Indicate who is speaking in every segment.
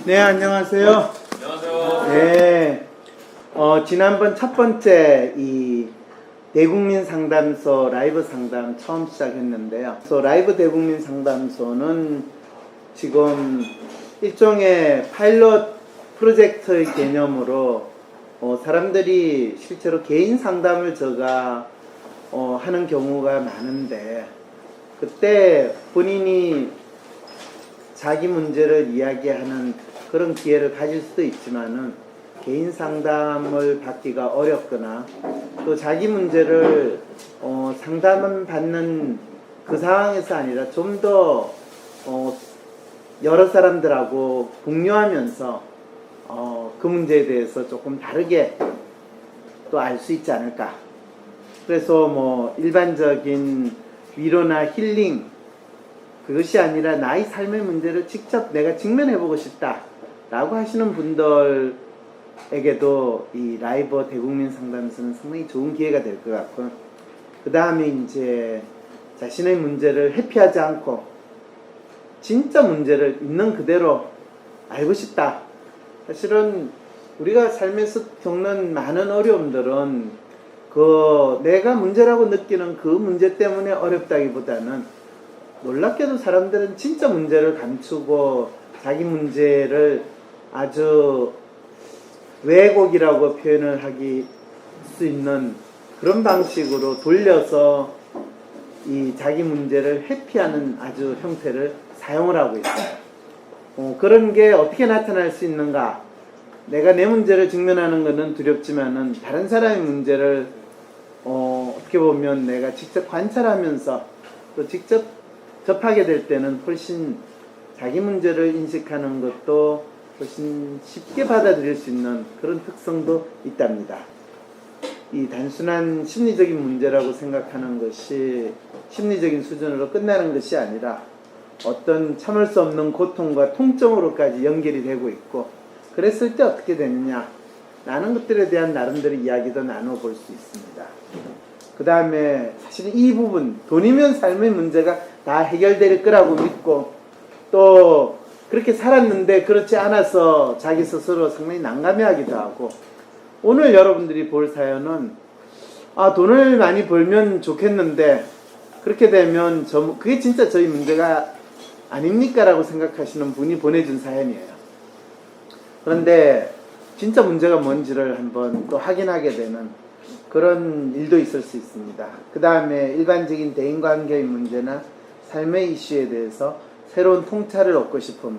Speaker 1: 네, 안녕하세요.
Speaker 2: 안녕하세요.
Speaker 1: 네, 지난번 첫 번째 이 대국민 상담소 라이브 상담 처음 시작했는데요. 그래서 라이브 대국민 상담소는 지금 일종의 파일럿 프로젝트의 개념으로 사람들이 실제로 개인 상담을 제가 하는 경우가 많은데, 그때 본인이 자기 문제를 이야기하는 그런 기회를 가질 수도 있지만은 개인 상담을 받기가 어렵거나 또 자기 문제를 상담을 받는 그 상황에서 아니라 좀 더 여러 사람들하고 공유하면서 그 문제에 대해서 조금 다르게 또 알 수 있지 않을까. 그래서 뭐 일반적인 위로나 힐링, 그것이 아니라 나의 삶의 문제를 직접 내가 직면해보고 싶다 라고 하시는 분들에게도 이 라이브 대국민 상담소는 상당히 좋은 기회가 될 것 같고, 그 다음에 이제 자신의 문제를 회피하지 않고 진짜 문제를 있는 그대로 알고 싶다. 사실은 우리가 삶에서 겪는 많은 어려움들은 내가 문제라고 느끼는 그 문제 때문에 어렵다기보다는, 놀랍게도 사람들은 진짜 문제를 감추고 자기 문제를 아주 왜곡이라고 표현을 할 수 있는 그런 방식으로 돌려서 이 자기 문제를 회피하는 아주 형태를 사용을 하고 있어요. 그런 게 어떻게 나타날 수 있는가? 내가 내 문제를 직면하는 것은 두렵지만은 다른 사람의 문제를 어떻게 보면 내가 직접 관찰하면서 또 직접 접하게 될 때는 훨씬 자기 문제를 인식하는 것도 훨씬 쉽게 받아들일 수 있는 그런 특성도 있답니다. 이 단순한 심리적인 문제라고 생각하는 것이 심리적인 수준으로 끝나는 것이 아니라 어떤 참을 수 없는 고통과 통증으로까지 연결이 되고 있고, 그랬을 때 어떻게 되느냐, 라는 것들에 대한 나름대로 이야기도 나눠볼 수 있습니다. 그 다음에 사실 이 부분, 돈이면 삶의 문제가 다 해결될 거라고 믿고 또 그렇게 살았는데 그렇지 않아서 자기 스스로 상당히 난감해하기도 하고, 오늘 여러분들이 볼 사연은 돈을 많이 벌면 좋겠는데 그렇게 되면 그게 진짜 저희 문제가 아닙니까? 라고 생각하시는 분이 보내준 사연이에요. 그런데 진짜 문제가 뭔지를 한번 또 확인하게 되는 그런 일도 있을 수 있습니다. 그 다음에 일반적인 대인관계의 문제나 삶의 이슈에 대해서 새로운 통찰을 얻고 싶은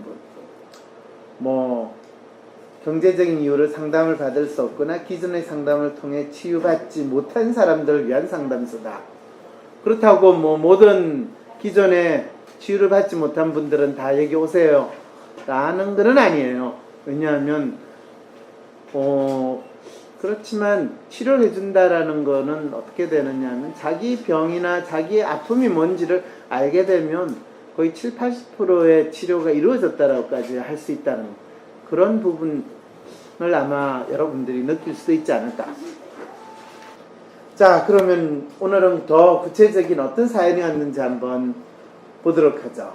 Speaker 1: 분, 경제적인 이유로 상담을 받을 수 없거나 기존의 상담을 통해 치유받지 못한 사람들을 위한 상담소다. 그렇다고 모든 기존에 치유를 받지 못한 분들은 다 여기 오세요 라는 건 아니에요. 왜냐하면 그렇지만 치료를 해준다라는 거는 어떻게 되느냐 하면, 자기 병이나 자기의 아픔이 뭔지를 알게 되면 거의 70~80%의 치료가 이루어졌다라고까지 할 수 있다는 그런 부분을 아마 여러분들이 느낄 수도 있지 않을까. 자, 그러면 오늘은 더 구체적인 어떤 사연이 왔는지 한번 보도록 하죠.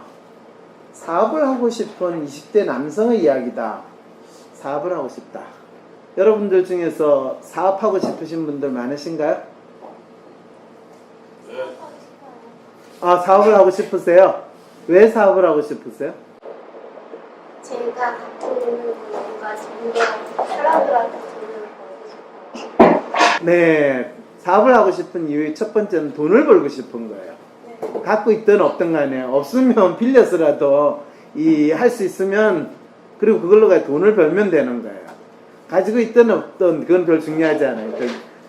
Speaker 1: 사업을 하고 싶은 20대 남성의 이야기다. 사업을 하고 싶다. 여러분들 중에서 사업하고 싶으신 분들 많으신가요?
Speaker 2: 네.
Speaker 3: 사업을 하고 싶으세요? 왜 사업을 하고 싶으세요?
Speaker 4: 제가 같은 뭔가 정도 사람들한테 돈을 벌고 싶어요.
Speaker 3: 네, 사업을 하고 싶은 이유의 첫 번째는 돈을 벌고 싶은 거예요.
Speaker 4: 네.
Speaker 3: 갖고 있든 없든 간에, 없으면 빌려서라도 할 수 있으면, 그리고 그걸로 돈을 벌면 되는 거예요. 가지고 있든 없든 그건 별 중요하지 않아요.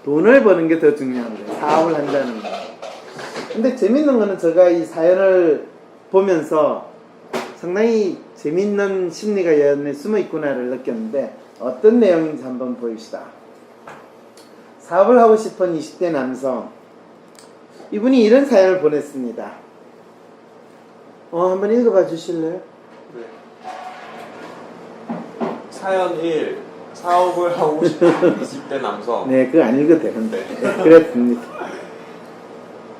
Speaker 3: 돈을 버는 게 더 중요한 거예요. 사업을 한다는 거. 근데 재밌는 거는, 제가 이 사연을 보면서 상당히 재밌는 심리가 이 안에 숨어 있구나를 느꼈는데, 어떤 내용인지 한번 보입시다. 사업을 하고 싶은 20대 남성, 이분이 이런 사연을 보냈습니다. 한번 읽어봐 주실래요?
Speaker 2: 네. 사연 1. 사업을 하고 싶은 20대 남성.
Speaker 3: 네, 그거 안 읽어도 되는데. 그렇습니다.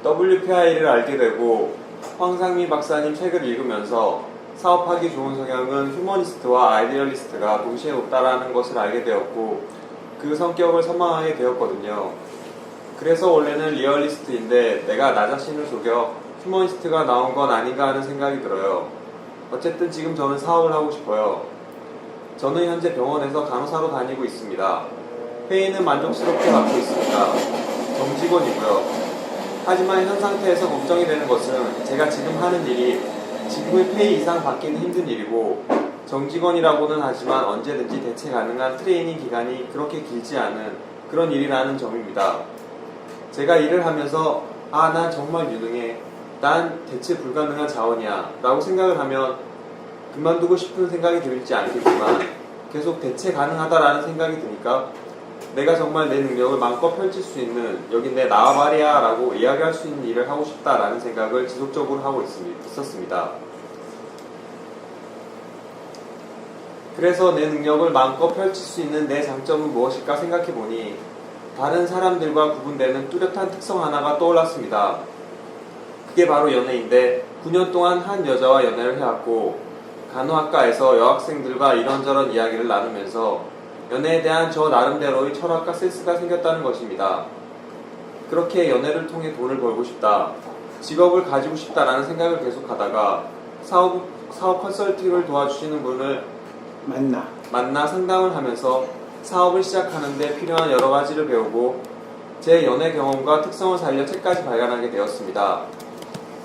Speaker 2: WPI를 알게 되고 황상미 박사님 책을 읽으면서 사업하기 좋은 성향은 휴머니스트와 아이디얼리스트가 동시에 높다라는 것을 알게 되었고 그 성격을 선망하게 되었거든요. 그래서 원래는 리얼리스트인데 내가 나 자신을 속여 휴머니스트가 나온 건 아닌가 하는 생각이 들어요. 어쨌든 지금 저는 사업을 하고 싶어요. 저는 현재 병원에서 간호사로 다니고 있습니다. 페이는 만족스럽게 받고 있습니다. 정직원이고요. 하지만 현 상태에서 걱정이 되는 것은 제가 지금 하는 일이 지금의 페이 이상 받기는 힘든 일이고 정직원이라고는 하지만 언제든지 대체 가능한 트레이닝 기간이 그렇게 길지 않은 그런 일이라는 점입니다. 제가 일을 하면서 난 정말 유능해. 난 대체 불가능한 자원이야 라고 생각을 하면 그만두고 싶은 생각이 들지 않겠지만 계속 대체 가능하다라는 생각이 드니까 내가 정말 내 능력을 마음껏 펼칠 수 있는 여기 내 나와 말이야 라고 이야기할 수 있는 일을 하고 싶다라는 생각을 지속적으로 하고 있었습니다. 그래서 내 능력을 마음껏 펼칠 수 있는 내 장점은 무엇일까 생각해보니 다른 사람들과 구분되는 뚜렷한 특성 하나가 떠올랐습니다. 그게 바로 연애인데 9년 동안 한 여자와 연애를 해왔고 간호학과에서 여학생들과 이런저런 이야기를 나누면서 연애에 대한 저 나름대로의 철학과 센스가 생겼다는 것입니다. 그렇게 연애를 통해 돈을 벌고 싶다, 직업을 가지고 싶다라는 생각을 계속하다가 사업 컨설팅을 도와주시는 분을 만나 상담을 하면서 사업을 시작하는데 필요한 여러 가지를 배우고 제 연애 경험과 특성을 살려 책까지 발간하게 되었습니다.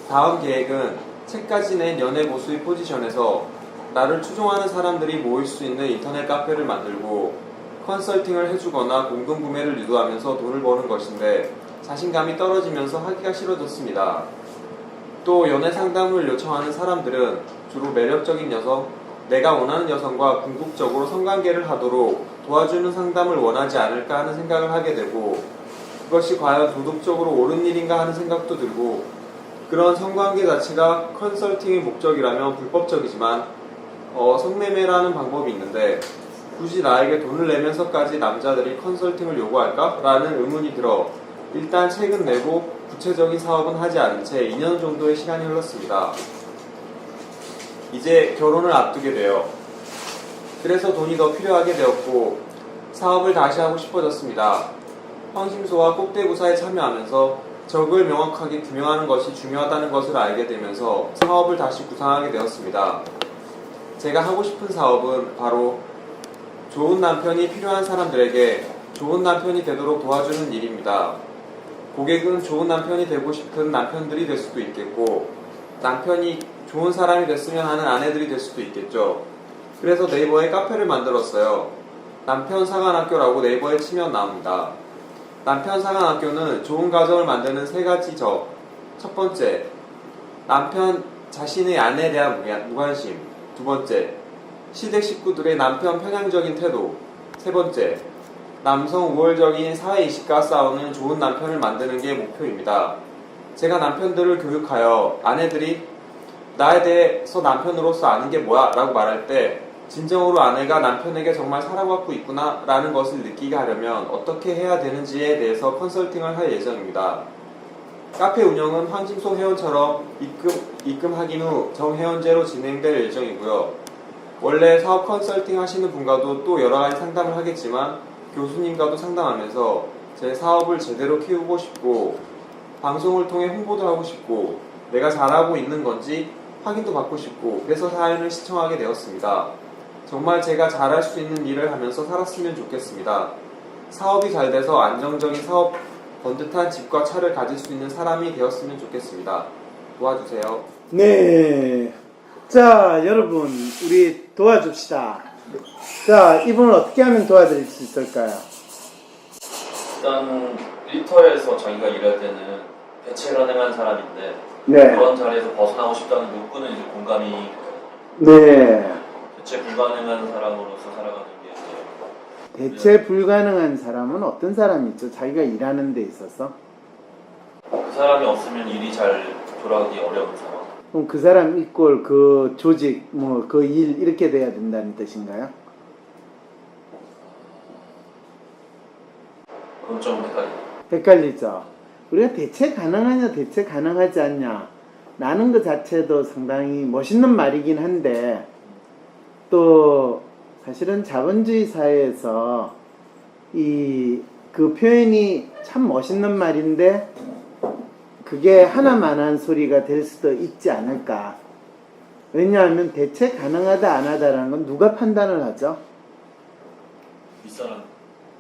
Speaker 2: 다음 계획은 책까지 낸 연애 고수의 포지션에서 나를 추종하는 사람들이 모일 수 있는 인터넷 카페를 만들고 컨설팅을 해주거나 공동구매를 유도하면서 돈을 버는 것인데 자신감이 떨어지면서 하기가 싫어졌습니다. 또 연애 상담을 요청하는 사람들은 주로 매력적인 여성, 내가 원하는 여성과 궁극적으로 성관계를 하도록 도와주는 상담을 원하지 않을까 하는 생각을 하게 되고 그것이 과연 도덕적으로 옳은 일인가 하는 생각도 들고 그런 성관계 자체가 컨설팅의 목적이라면 불법적이지만 성매매라는 방법이 있는데 굳이 나에게 돈을 내면서까지 남자들이 컨설팅을 요구할까? 라는 의문이 들어 일단 책은 내고 구체적인 사업은 하지 않은 채 2년 정도의 시간이 흘렀습니다. 이제 결혼을 앞두게 돼요. 그래서 돈이 더 필요하게 되었고 사업을 다시 하고 싶어졌습니다. 황심소와 꼭대부사에 참여하면서 적을 명확하게 규명하는 것이 중요하다는 것을 알게 되면서 사업을 다시 구상하게 되었습니다. 제가 하고 싶은 사업은 바로 좋은 남편이 필요한 사람들에게 좋은 남편이 되도록 도와주는 일입니다. 고객은 좋은 남편이 되고 싶은 남편들이 될 수도 있겠고 남편이 좋은 사람이 됐으면 하는 아내들이 될 수도 있겠죠. 그래서 네이버에 카페를 만들었어요. 남편 상한학교라고 네이버에 치면 나옵니다. 남편 상한학교는 좋은 가정을 만드는 3가지 적. 첫 번째, 남편 자신의 아내에 대한 무관심. 두 번째, 시댁 식구들의 남편 편향적인 태도. 세 번째, 남성 우월적인 사회인식과 싸우는 좋은 남편을 만드는 게 목표입니다. 제가 남편들을 교육하여 아내들이 나에 대해서 남편으로서 아는 게 뭐야? 라고 말할 때 진정으로 아내가 남편에게 정말 사랑받고 있구나 라는 것을 느끼게 하려면 어떻게 해야 되는지에 대해서 컨설팅을 할 예정입니다. 카페 운영은 황심소 회원처럼 입금하긴 후 정회원제로 진행될 예정이고요. 원래 사업 컨설팅 하시는 분과도 또 여러가지 상담을 하겠지만 교수님과도 상담하면서 제 사업을 제대로 키우고 싶고 방송을 통해 홍보도 하고 싶고 내가 잘하고 있는 건지 확인도 받고 싶고 그래서 사연을 시청하게 되었습니다. 정말 제가 잘할 수 있는 일을 하면서 살았으면 좋겠습니다. 사업이 잘 돼서 안정적인 사업, 번듯한 집과 차를 가질 수 있는 사람이 되었으면 좋겠습니다. 도와주세요.
Speaker 1: 네. 자, 여러분, 우리 도와줍시다. 자, 이분을 어떻게 하면 도와드릴 수 있을까요?
Speaker 5: 일단 일터에서 자기가 일할 때는 대체 가능한 사람인데
Speaker 1: 네.
Speaker 5: 그런 자리에서 벗어나고 싶다는 욕구는 이제 공감이
Speaker 1: 네.
Speaker 5: 대체 불가능한 사람으로서 살아가는 게 이제
Speaker 1: 대체 불가능한 사람은 어떤 사람이 있죠? 자기가 일하는 데 있어서?
Speaker 5: 그 사람이 없으면 일이 잘 돌아가기 어려운 상황.
Speaker 1: 그럼 그 사람 이꼴 그 조직, 뭐 그 일 이렇게 돼야 된다는 뜻인가요?
Speaker 5: 그건 좀 헷갈려요.
Speaker 1: 헷갈리죠? 우리가 대체 가능하냐 대체 가능하지 않냐 나는 것 자체도 상당히 멋있는 말이긴 한데 또 사실은 자본주의 사회에서 그 표현이 참 멋있는 말인데 그게 하나만한 소리가 될 수도 있지 않을까. 왜냐하면 대체 가능하다 안 하다라는 건 누가 판단을 하죠?
Speaker 5: 윗사람.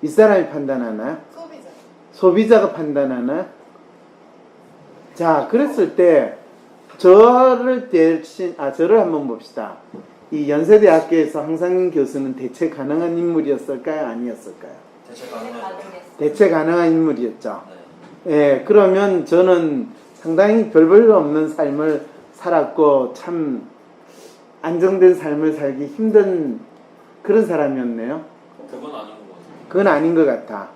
Speaker 1: 윗사람이 판단하나요? 소비자가 판단하나요? 자, 그랬을 때 저를 한번 봅시다. 이 연세대학교에서 황상민 교수는 대체 가능한 인물이었을까요? 아니었을까요?
Speaker 5: 대체 가능한.
Speaker 1: 대체 가능한 인물이었죠.
Speaker 5: 네.
Speaker 1: 예, 그러면 저는 상당히 별 볼일 없는 삶을 살았고 참 안정된 삶을 살기 힘든 그런 사람이었네요.
Speaker 5: 그건 아닌 것 같아요.
Speaker 1: 그건 아닌 것 같아.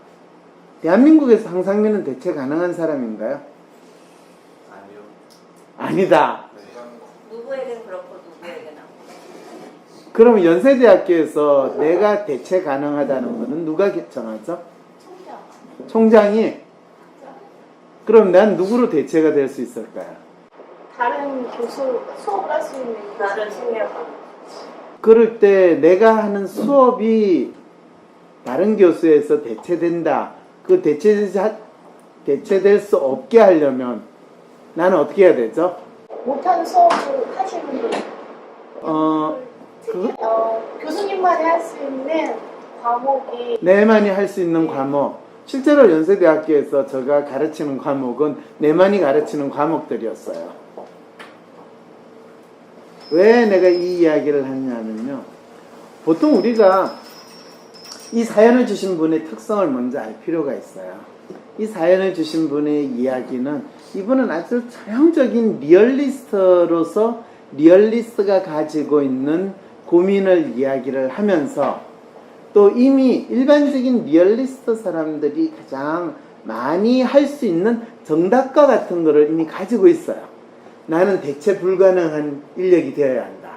Speaker 1: 대한민국에서 황상민은 대체 가능한 사람인가요?
Speaker 2: 아니요.
Speaker 1: 아니다.
Speaker 6: 누구에겐 그렇고 누구에게는 안
Speaker 1: 그러면 연세대학교에서 내가 대체 가능하다는 것은 누가 정하죠? 총장이? 그럼 난 누구로 대체가 될 수 있을까요?
Speaker 4: 다른 교수 수업을 할 수 있는
Speaker 6: 다른
Speaker 4: 교수님이요.
Speaker 1: 그럴 때 내가 하는 수업이 다른 교수에서 대체된다. 그 대체될 수 없게 하려면 나는 어떻게 해야 되죠?
Speaker 4: 못하는 수업을 하시는 분. 교수님만이 할 수 있는 과목이
Speaker 1: 내만이 할 수 있는 과목. 실제로 연세대학교에서 제가 가르치는 과목은 내만이 가르치는 과목들이었어요. 왜 내가 이 이야기를 하냐면요. 보통 우리가 이 사연을 주신 분의 특성을 먼저 알 필요가 있어요. 이 사연을 주신 분의 이야기는 이분은 아주 전형적인 리얼리스트로서 리얼리스트가 가지고 있는 고민을 이야기를 하면서 또 이미 일반적인 리얼리스트 사람들이 가장 많이 할 수 있는 정답과 같은 거를 이미 가지고 있어요. 나는 대체 불가능한 인력이 되어야 한다.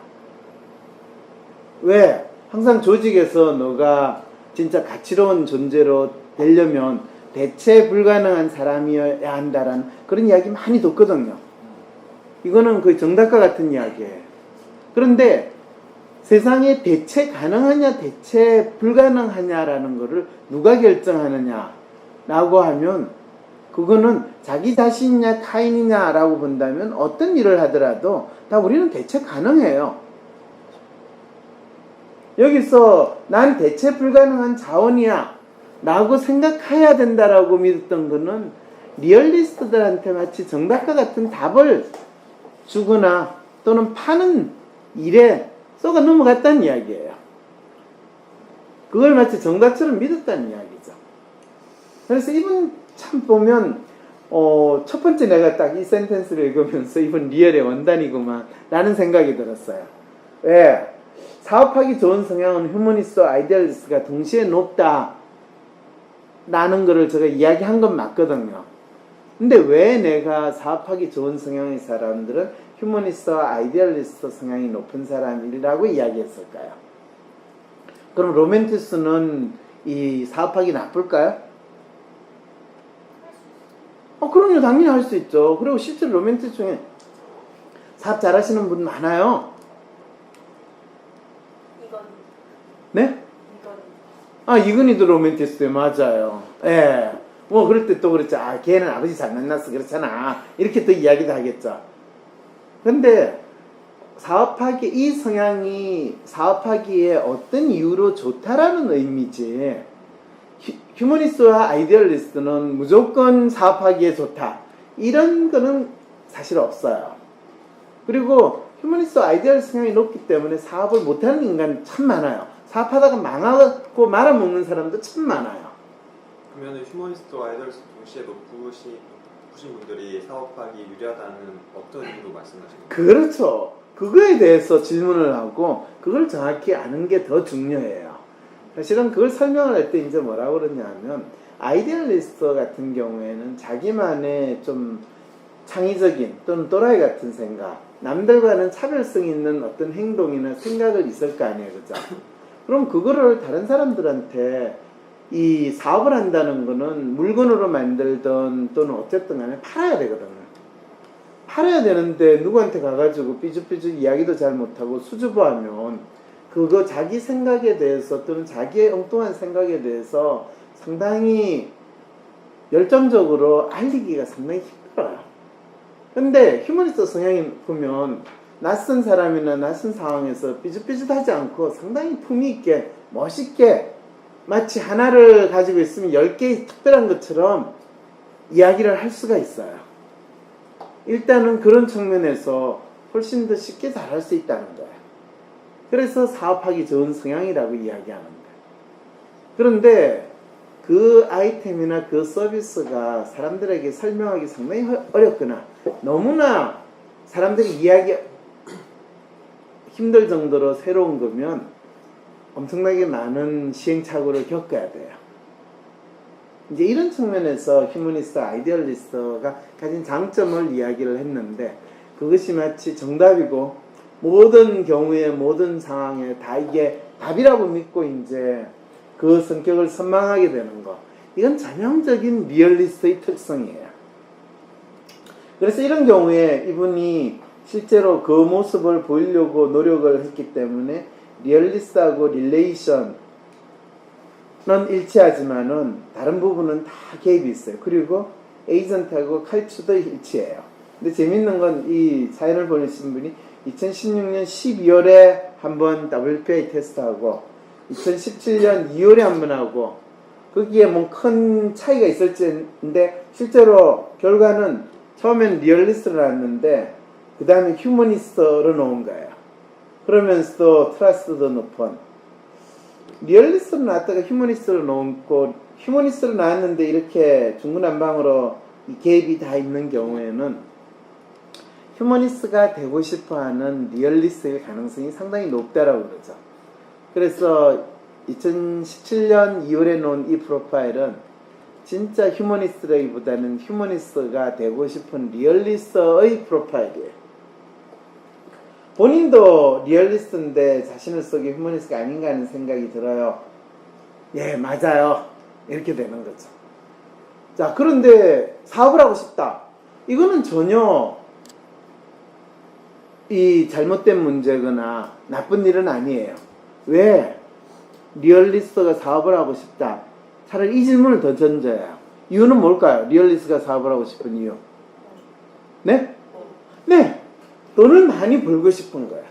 Speaker 1: 왜? 항상 조직에서 너가 진짜 가치로운 존재로 되려면 대체 불가능한 사람이어야 한다라는 그런 이야기 많이 듣거든요. 이거는 거의 정답과 같은 이야기예요. 그런데 세상에 대체 가능하냐 대체 불가능하냐라는 거를 누가 결정하느냐라고 하면 그거는 자기 자신이냐 타인이냐라고 본다면 어떤 일을 하더라도 다 우리는 대체 가능해요. 여기서 난 대체 불가능한 자원이야 라고 생각해야 된다라고 믿었던 거는 리얼리스트들한테 마치 정답과 같은 답을 주거나 또는 파는 일에 쏘가 넘어갔다는 이야기예요. 그걸 마치 정답처럼 믿었다는 이야기죠. 그래서 이분 참 보면 첫 번째 내가 딱 이 센텐스를 읽으면서 이분 리얼의 원단이구만 라는 생각이 들었어요. 왜? 사업하기 좋은 성향은 휴머니스트와 아이디얼리스트가 동시에 높다 라는 거를 제가 이야기한 건 맞거든요. 근데 왜 내가 사업하기 좋은 성향의 사람들은 휴머니스트와 아이디얼리스트 성향이 높은 사람이라고 이야기했을까요? 그럼 로맨티스트는 이 사업하기 나쁠까요? 그럼요. 당연히 할 수 있죠. 그리고 실제로 로맨티스트 중에 사업 잘하시는 분 많아요.
Speaker 6: 이건
Speaker 1: 네? 이근이도 로맨티스트에 맞아요. 예. 뭐 그럴 때 또 그렇죠. 걔는 아버지 잘 만났어 그렇잖아. 이렇게 또 이야기도 하겠죠. 근데 이 성향이 사업하기에 어떤 이유로 좋다라는 의미지 휴머니스트와 아이디얼리스트는 무조건 사업하기에 좋다 이런 거는 사실 없어요. 그리고 휴머니스트와 아이디얼리스트 성향이 높기 때문에 사업을 못하는 인간 참 많아요. 사업하다가 망하고 말아먹는 사람도 참 많아요.
Speaker 2: 그러면 휴머니스트와 아이디얼리스트 동시에 높으신 분들이 사업하기 유리하다는 어떤 이유로 말씀하시는 거예요?
Speaker 1: 그렇죠. 그거에 대해서 질문을 하고 그걸 정확히 아는 게 더 중요해요. 사실은 그걸 설명을 할 때 이제 뭐라고 그러냐면 아이디얼리스트 같은 경우에는 자기만의 좀 창의적인 또는 또라이 같은 생각, 남들과는 차별성 있는 어떤 행동이나 생각을 있을 거 아니에요. 그죠? 그럼 그거를 다른 사람들한테 이 사업을 한다는 거는 물건으로 만들든 또는 어쨌든 간에 팔아야 되거든요. 팔아야 되는데 누구한테 가가지고 삐죽삐죽 이야기도 잘 못하고 수줍어하면 그거 자기 생각에 대해서 또는 자기의 엉뚱한 생각에 대해서 상당히 열정적으로 알리기가 상당히 힘들어요. 근데 휴머니스트 성향이 보면 낯선 사람이나 낯선 상황에서 삐죽삐죽하지 않고 상당히 품위 있게 멋있게 마치 하나를 가지고 있으면 10개의 특별한 것처럼 이야기를 할 수가 있어요. 일단은 그런 측면에서 훨씬 더 쉽게 잘할 수 있다는 거예요. 그래서 사업하기 좋은 성향이라고 이야기하는 거예요. 그런데 그 아이템이나 그 서비스가 사람들에게 설명하기 상당히 어렵거나 너무나 사람들이 이해하기 힘들 정도로 새로운 거면 엄청나게 많은 시행착오를 겪어야 돼요. 이제 이런 측면에서 휴머니스트, 아이디얼리스트가 가진 장점을 이야기를 했는데 그것이 마치 정답이고 모든 경우에 모든 상황에 다 이게 답이라고 믿고 이제 그 성격을 선망하게 되는 거. 이건 전형적인 리얼리스트의 특성이에요. 그래서 이런 경우에 이분이 실제로 그 모습을 보이려고 노력을 했기 때문에 리얼리스트하고 릴레이션은 일치하지만은 다른 부분은 다 개입이 있어요. 그리고 에이전트하고 칼추도 일치해요. 근데 재밌는 건 이 사연을 보내신 분이 2016년 12월에 한번 WPI 테스트하고 2017년 2월에 한번 하고 거기에 뭐 큰 차이가 있을지인데 실제로 결과는 처음엔 리얼리스트를 나왔는데 그 다음에 휴머니스트로 놓은 거예요. 그러면서도 트러스트도 높은 리얼리스트로 나왔다가 휴머니스트로 놓고 휴머니스트로 나왔는데 이렇게 중구난방으로 이 개입이 다 있는 경우에는 휴머니스트가 되고 싶어하는 리얼리스트의 가능성이 상당히 높다라고 그러죠. 그래서 2017년 2월에 놓은 이 프로파일은 진짜 휴머니스트라기보다는 휴머니스트가 되고 싶은 리얼리스트의 프로파일이에요. 본인도 리얼리스트인데 자신을 속에 휴머니스트가 아닌가 하는 생각이 들어요. 예, 맞아요. 이렇게 되는 거죠. 자, 그런데 사업을 하고 싶다. 이거는 전혀 이 잘못된 문제거나 나쁜 일은 아니에요. 왜? 리얼리스트가 사업을 하고 싶다. 차라리 이 질문을 더 던져요. 이유는 뭘까요? 리얼리스트가 사업을 하고 싶은 이유. 네? 네. 돈을 많이 벌고 싶은 거야.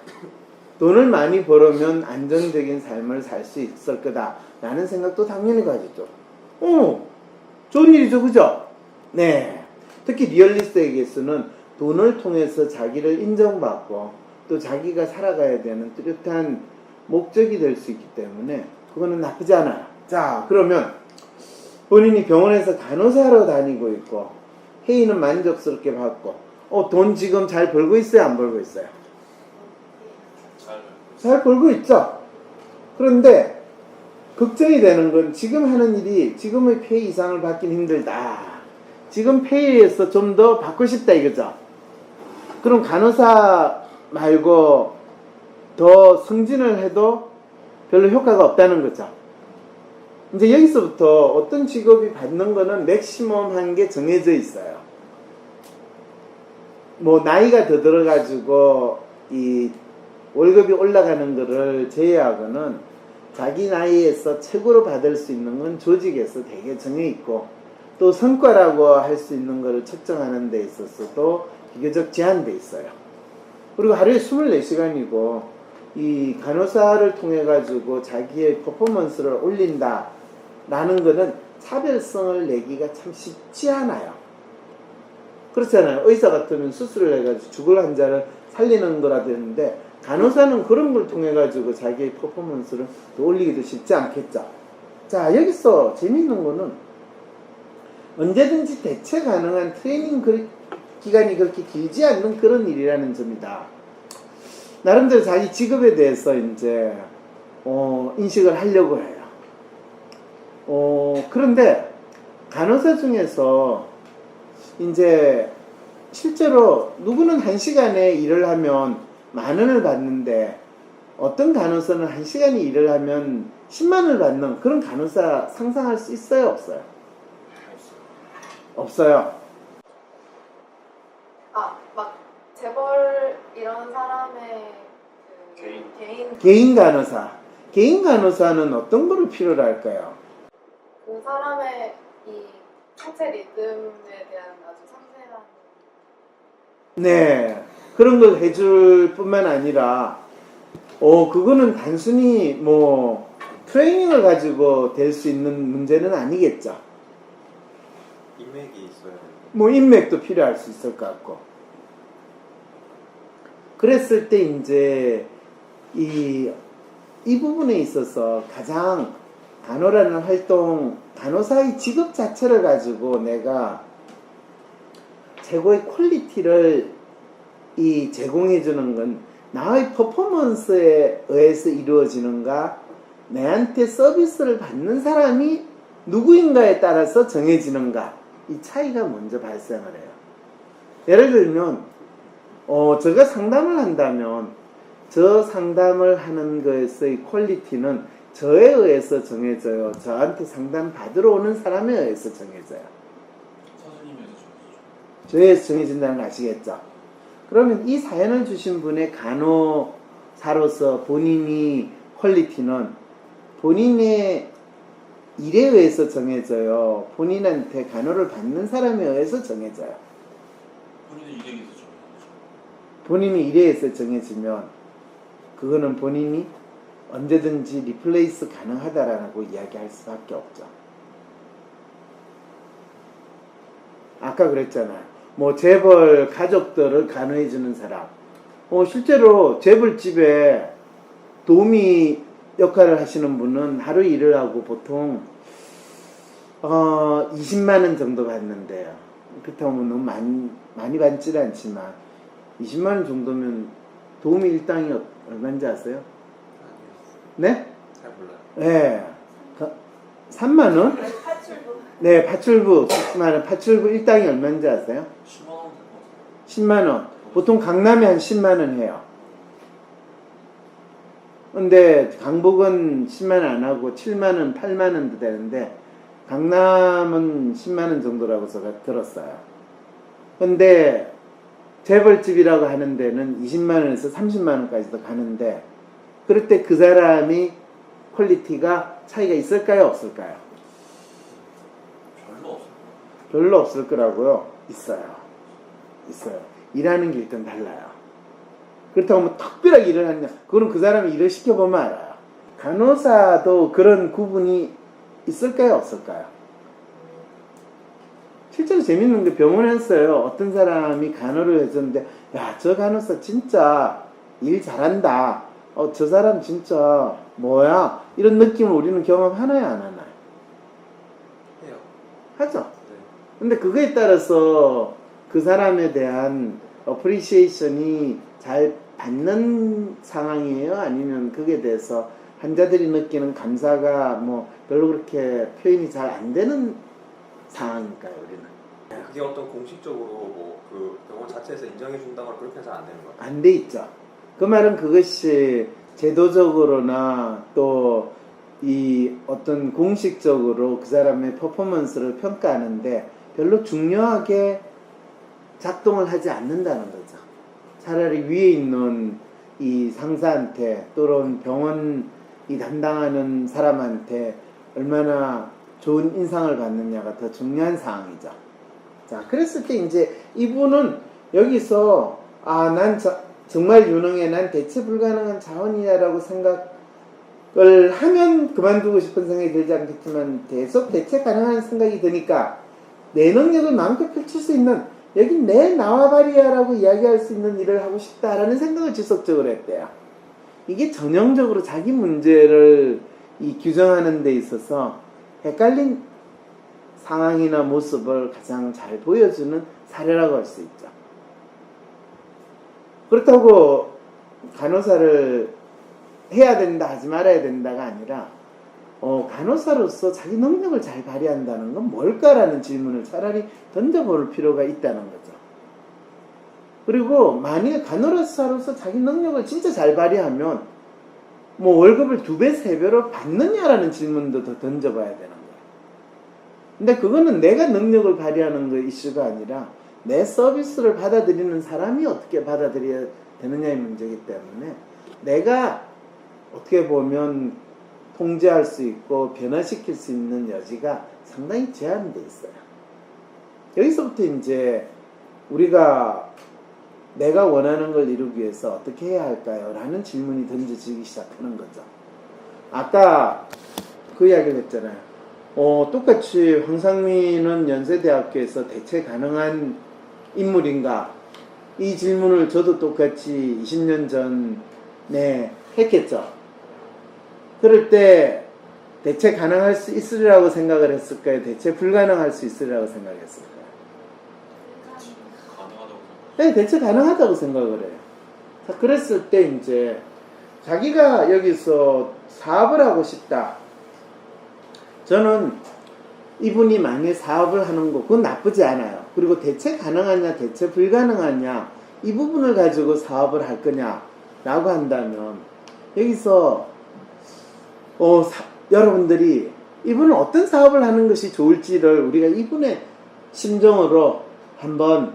Speaker 1: 돈을 많이 벌으면 안정적인 삶을 살 수 있을 거다. 라는 생각도 당연히 가지죠. 좋은 일이죠. 그죠? 네. 특히 리얼리스트에게서는 돈을 통해서 자기를 인정받고 또 자기가 살아가야 되는 뚜렷한 목적이 될 수 있기 때문에 그거는 나쁘지 않아요. 자, 그러면 본인이 병원에서 간호사로 다니고 있고 회의는 만족스럽게 받고 돈 지금 잘 벌고 있어요? 안 벌고 있어요? 잘 벌고 있죠? 그런데 걱정이 되는 건 지금 하는 일이 지금의 페이 이상을 받긴 힘들다. 지금 페이에서 좀 더 받고 싶다 이거죠? 그럼 간호사 말고 더 승진을 해도 별로 효과가 없다는 거죠. 이제 여기서부터 어떤 직업이 받는 거는 맥시멈 한 게 정해져 있어요. 뭐 나이가 더 들어가지고 이 월급이 올라가는 거를 제외하고는 자기 나이에서 최고로 받을 수 있는 건 조직에서 되게 정해 있고 또 성과라고 할 수 있는 거를 측정하는 데 있어서도 비교적 제한돼 있어요. 그리고 하루에 24시간이고 이 간호사를 통해 가지고 자기의 퍼포먼스를 올린다 라는 거는 차별성을 내기가 참 쉽지 않아요. 그렇잖아요. 의사 같으면 수술을 해가지고 죽을 환자를 살리는 거라 되는데 간호사는 그런 걸 통해 가지고 자기의 퍼포먼스를 더 올리기도 쉽지 않겠죠. 자, 여기서 재밌는 거는 언제든지 대체 가능한 트레이닝 기간이 그렇게 길지 않는 그런 일이라는 점이다. 나름대로 자기 직업에 대해서 이제 인식을 하려고 해요. 그런데 간호사 중에서 이제 실제로 누구는 1시간에 일을 하면 10,000원을 받는데 어떤 간호사는 1시간에 일을 하면 100,000원을 받는 그런 간호사 상상할 수 있어요? 없어요? 없어요.
Speaker 4: 막
Speaker 3: 개인 간호사. 개인 간호사는 어떤 거를 필요로 할까요?
Speaker 7: 그 사람의 이 상체 리듬에 대한 아주 상세한
Speaker 3: 네. 그런 걸 해줄 뿐만 아니라, 그거는 단순히 뭐, 트레이닝을 가지고 될 수 있는 문제는 아니겠죠.
Speaker 2: 인맥이 있어야 돼요.
Speaker 3: 뭐, 인맥도 필요할 수 있을 것 같고. 그랬을 때, 이제, 이 부분에 있어서 가장 간호라는 활동, 간호사의 직업 자체를 가지고 내가 최고의 퀄리티를 제공해주는 건 나의 퍼포먼스에 의해서 이루어지는가, 내한테 서비스를 받는 사람이 누구인가에 따라서 정해지는가, 이 차이가 먼저 발생을 해요. 예를 들면, 제가 상담을 한다면, 저 상담을 하는 것의 퀄리티는 저에 의해서 정해져요. 저한테 상담 받으러 오는 사람에 의해서 정해져요.
Speaker 5: 사수님에서 정해주죠.
Speaker 3: 저에서 정해진다는 거 아시겠죠? 그러면 이 사연을 주신 분의 간호사로서 본인이 퀄리티는 본인의 일에 의해서 정해져요. 본인한테 간호를 받는 사람에 의해서 정해져요.
Speaker 5: 본인은 일에 의해서 정해주죠.
Speaker 3: 본인이 일에 의해서 정해지면 그거는 본인이 언제든지 리플레이스 가능하다라고 이야기할 수밖에 없죠. 아까 그랬잖아요. 뭐 재벌 가족들을 간호해주는 사람. 실제로 재벌집에 도우미 역할을 하시는 분은 하루 일을 하고 보통 20만 원 정도 받는데요. 그렇다고 너무 많이 받지는 않지만 20만 원 정도면 도우미 일당이 얼마인지 아세요? 네?
Speaker 2: 잘 몰라요.
Speaker 3: 네. 3만 원?
Speaker 6: 파출부.
Speaker 3: 네, 파출부 10만 원. 파출부 일당이 얼마인지 아세요?
Speaker 5: 10만 원 될 것 같아요.
Speaker 3: 10만 원. 보통 강남에 한 10만 원 해요. 근데 강북은 10만 원 안 하고 7만 원, 8만 원도 되는데 강남은 10만 원 정도라고 제가 들었어요. 근데 재벌집이라고 하는 데는 20만 원에서 30만 원까지도 가는데 그럴 때 그 사람이 퀄리티가 차이가 있을까요? 없을까요?
Speaker 5: 별로 없어요.
Speaker 3: 별로 없을 거라고요? 있어요. 일하는 게 일단 달라요. 그렇다고 뭐 특별하게 일을 하냐? 그건 그 사람이 일을 시켜보면 알아요. 간호사도 그런 구분이 있을까요? 없을까요? 실제로 재밌는 게 병원에서요. 어떤 사람이 간호를 해줬는데 야, 저 간호사 진짜 일 잘한다. 저 사람 진짜 뭐야? 이런 느낌을 우리는 경험하나요? 안 하나요?
Speaker 2: 해요.
Speaker 3: 하죠.
Speaker 2: 네.
Speaker 3: 근데 그거에 따라서 그 사람에 대한 어프리시에이션이 잘 받는 상황이에요? 아니면 그게 대해서 환자들이 느끼는 감사가 뭐 별로 그렇게 표현이 잘 안 되는 상황일까요, 우리는?
Speaker 2: 그게 어떤 공식적으로 뭐 그 병원 자체에서 인정해 준다거나 그렇게 해서 안 되는 것 같아요.
Speaker 3: 안 돼 있죠. 그 말은 그것이 제도적으로나 또 이 어떤 공식적으로 그 사람의 퍼포먼스를 평가하는데 별로 중요하게 작동을 하지 않는다는 거죠. 차라리 위에 있는 이 상사한테 또는 병원 이 담당하는 사람한테 얼마나 좋은 인상을 받느냐가 더 중요한 상황이죠. 자, 그랬을 때 이제 이분은 여기서 난 정말 유능해, 난 대체 불가능한 자원이야라고 생각을 하면 그만두고 싶은 생각이 들지 않겠지만 계속 대체 가능한 생각이 드니까 내 능력을 마음껏 펼칠 수 있는 여기 내 나와바리야라고 이야기할 수 있는 일을 하고 싶다라는 생각을 지속적으로 했대요. 이게 전형적으로 자기 문제를 규정하는 데 있어서 헷갈린 상황이나 모습을 가장 잘 보여주는 사례라고 할 수 있죠. 그렇다고 간호사를 해야 된다 하지 말아야 된다가 아니라 간호사로서 자기 능력을 잘 발휘한다는 건 뭘까라는 질문을 차라리 던져볼 필요가 있다는 거죠. 그리고 만약에 간호사로서 자기 능력을 진짜 잘 발휘하면 뭐 월급을 2배, 3배로 받느냐라는 질문도 더 던져봐야 되는 거예요. 근데 그거는 내가 능력을 발휘하는 거 이슈가 아니라 내 서비스를 받아들이는 사람이 어떻게 받아들여야 되느냐의 문제이기 때문에 내가
Speaker 1: 어떻게 보면 통제할 수 있고 변화시킬 수 있는 여지가 상당히 제한되어 있어요. 여기서부터 이제 우리가 내가 원하는 걸 이루기 위해서 어떻게 해야 할까요? 라는 질문이 던져지기 시작하는 거죠. 아까 그 이야기를 했잖아요. 똑같이 황상민은 연세대학교에서 대체 가능한 인물인가? 이 질문을 저도 똑같이 20년 전에 했겠죠. 그럴 때 대체 가능할 수 있으리라고 생각을 했을까요? 대체 불가능할 수 있으리라고 생각했을까요?
Speaker 5: 가능하다고
Speaker 1: 네, 대체 가능하다고 생각을 해요. 자, 그랬을 때 이제 자기가 여기서 사업을 하고 싶다. 저는 이분이 만약에 사업을 하는 거 그건 나쁘지 않아요. 그리고 대체 가능하냐 대체 불가능하냐 이 부분을 가지고 사업을 할 거냐 라고 한다면 여기서 여러분들이 이분은 어떤 사업을 하는 것이 좋을지를 우리가 이분의 심정으로 한번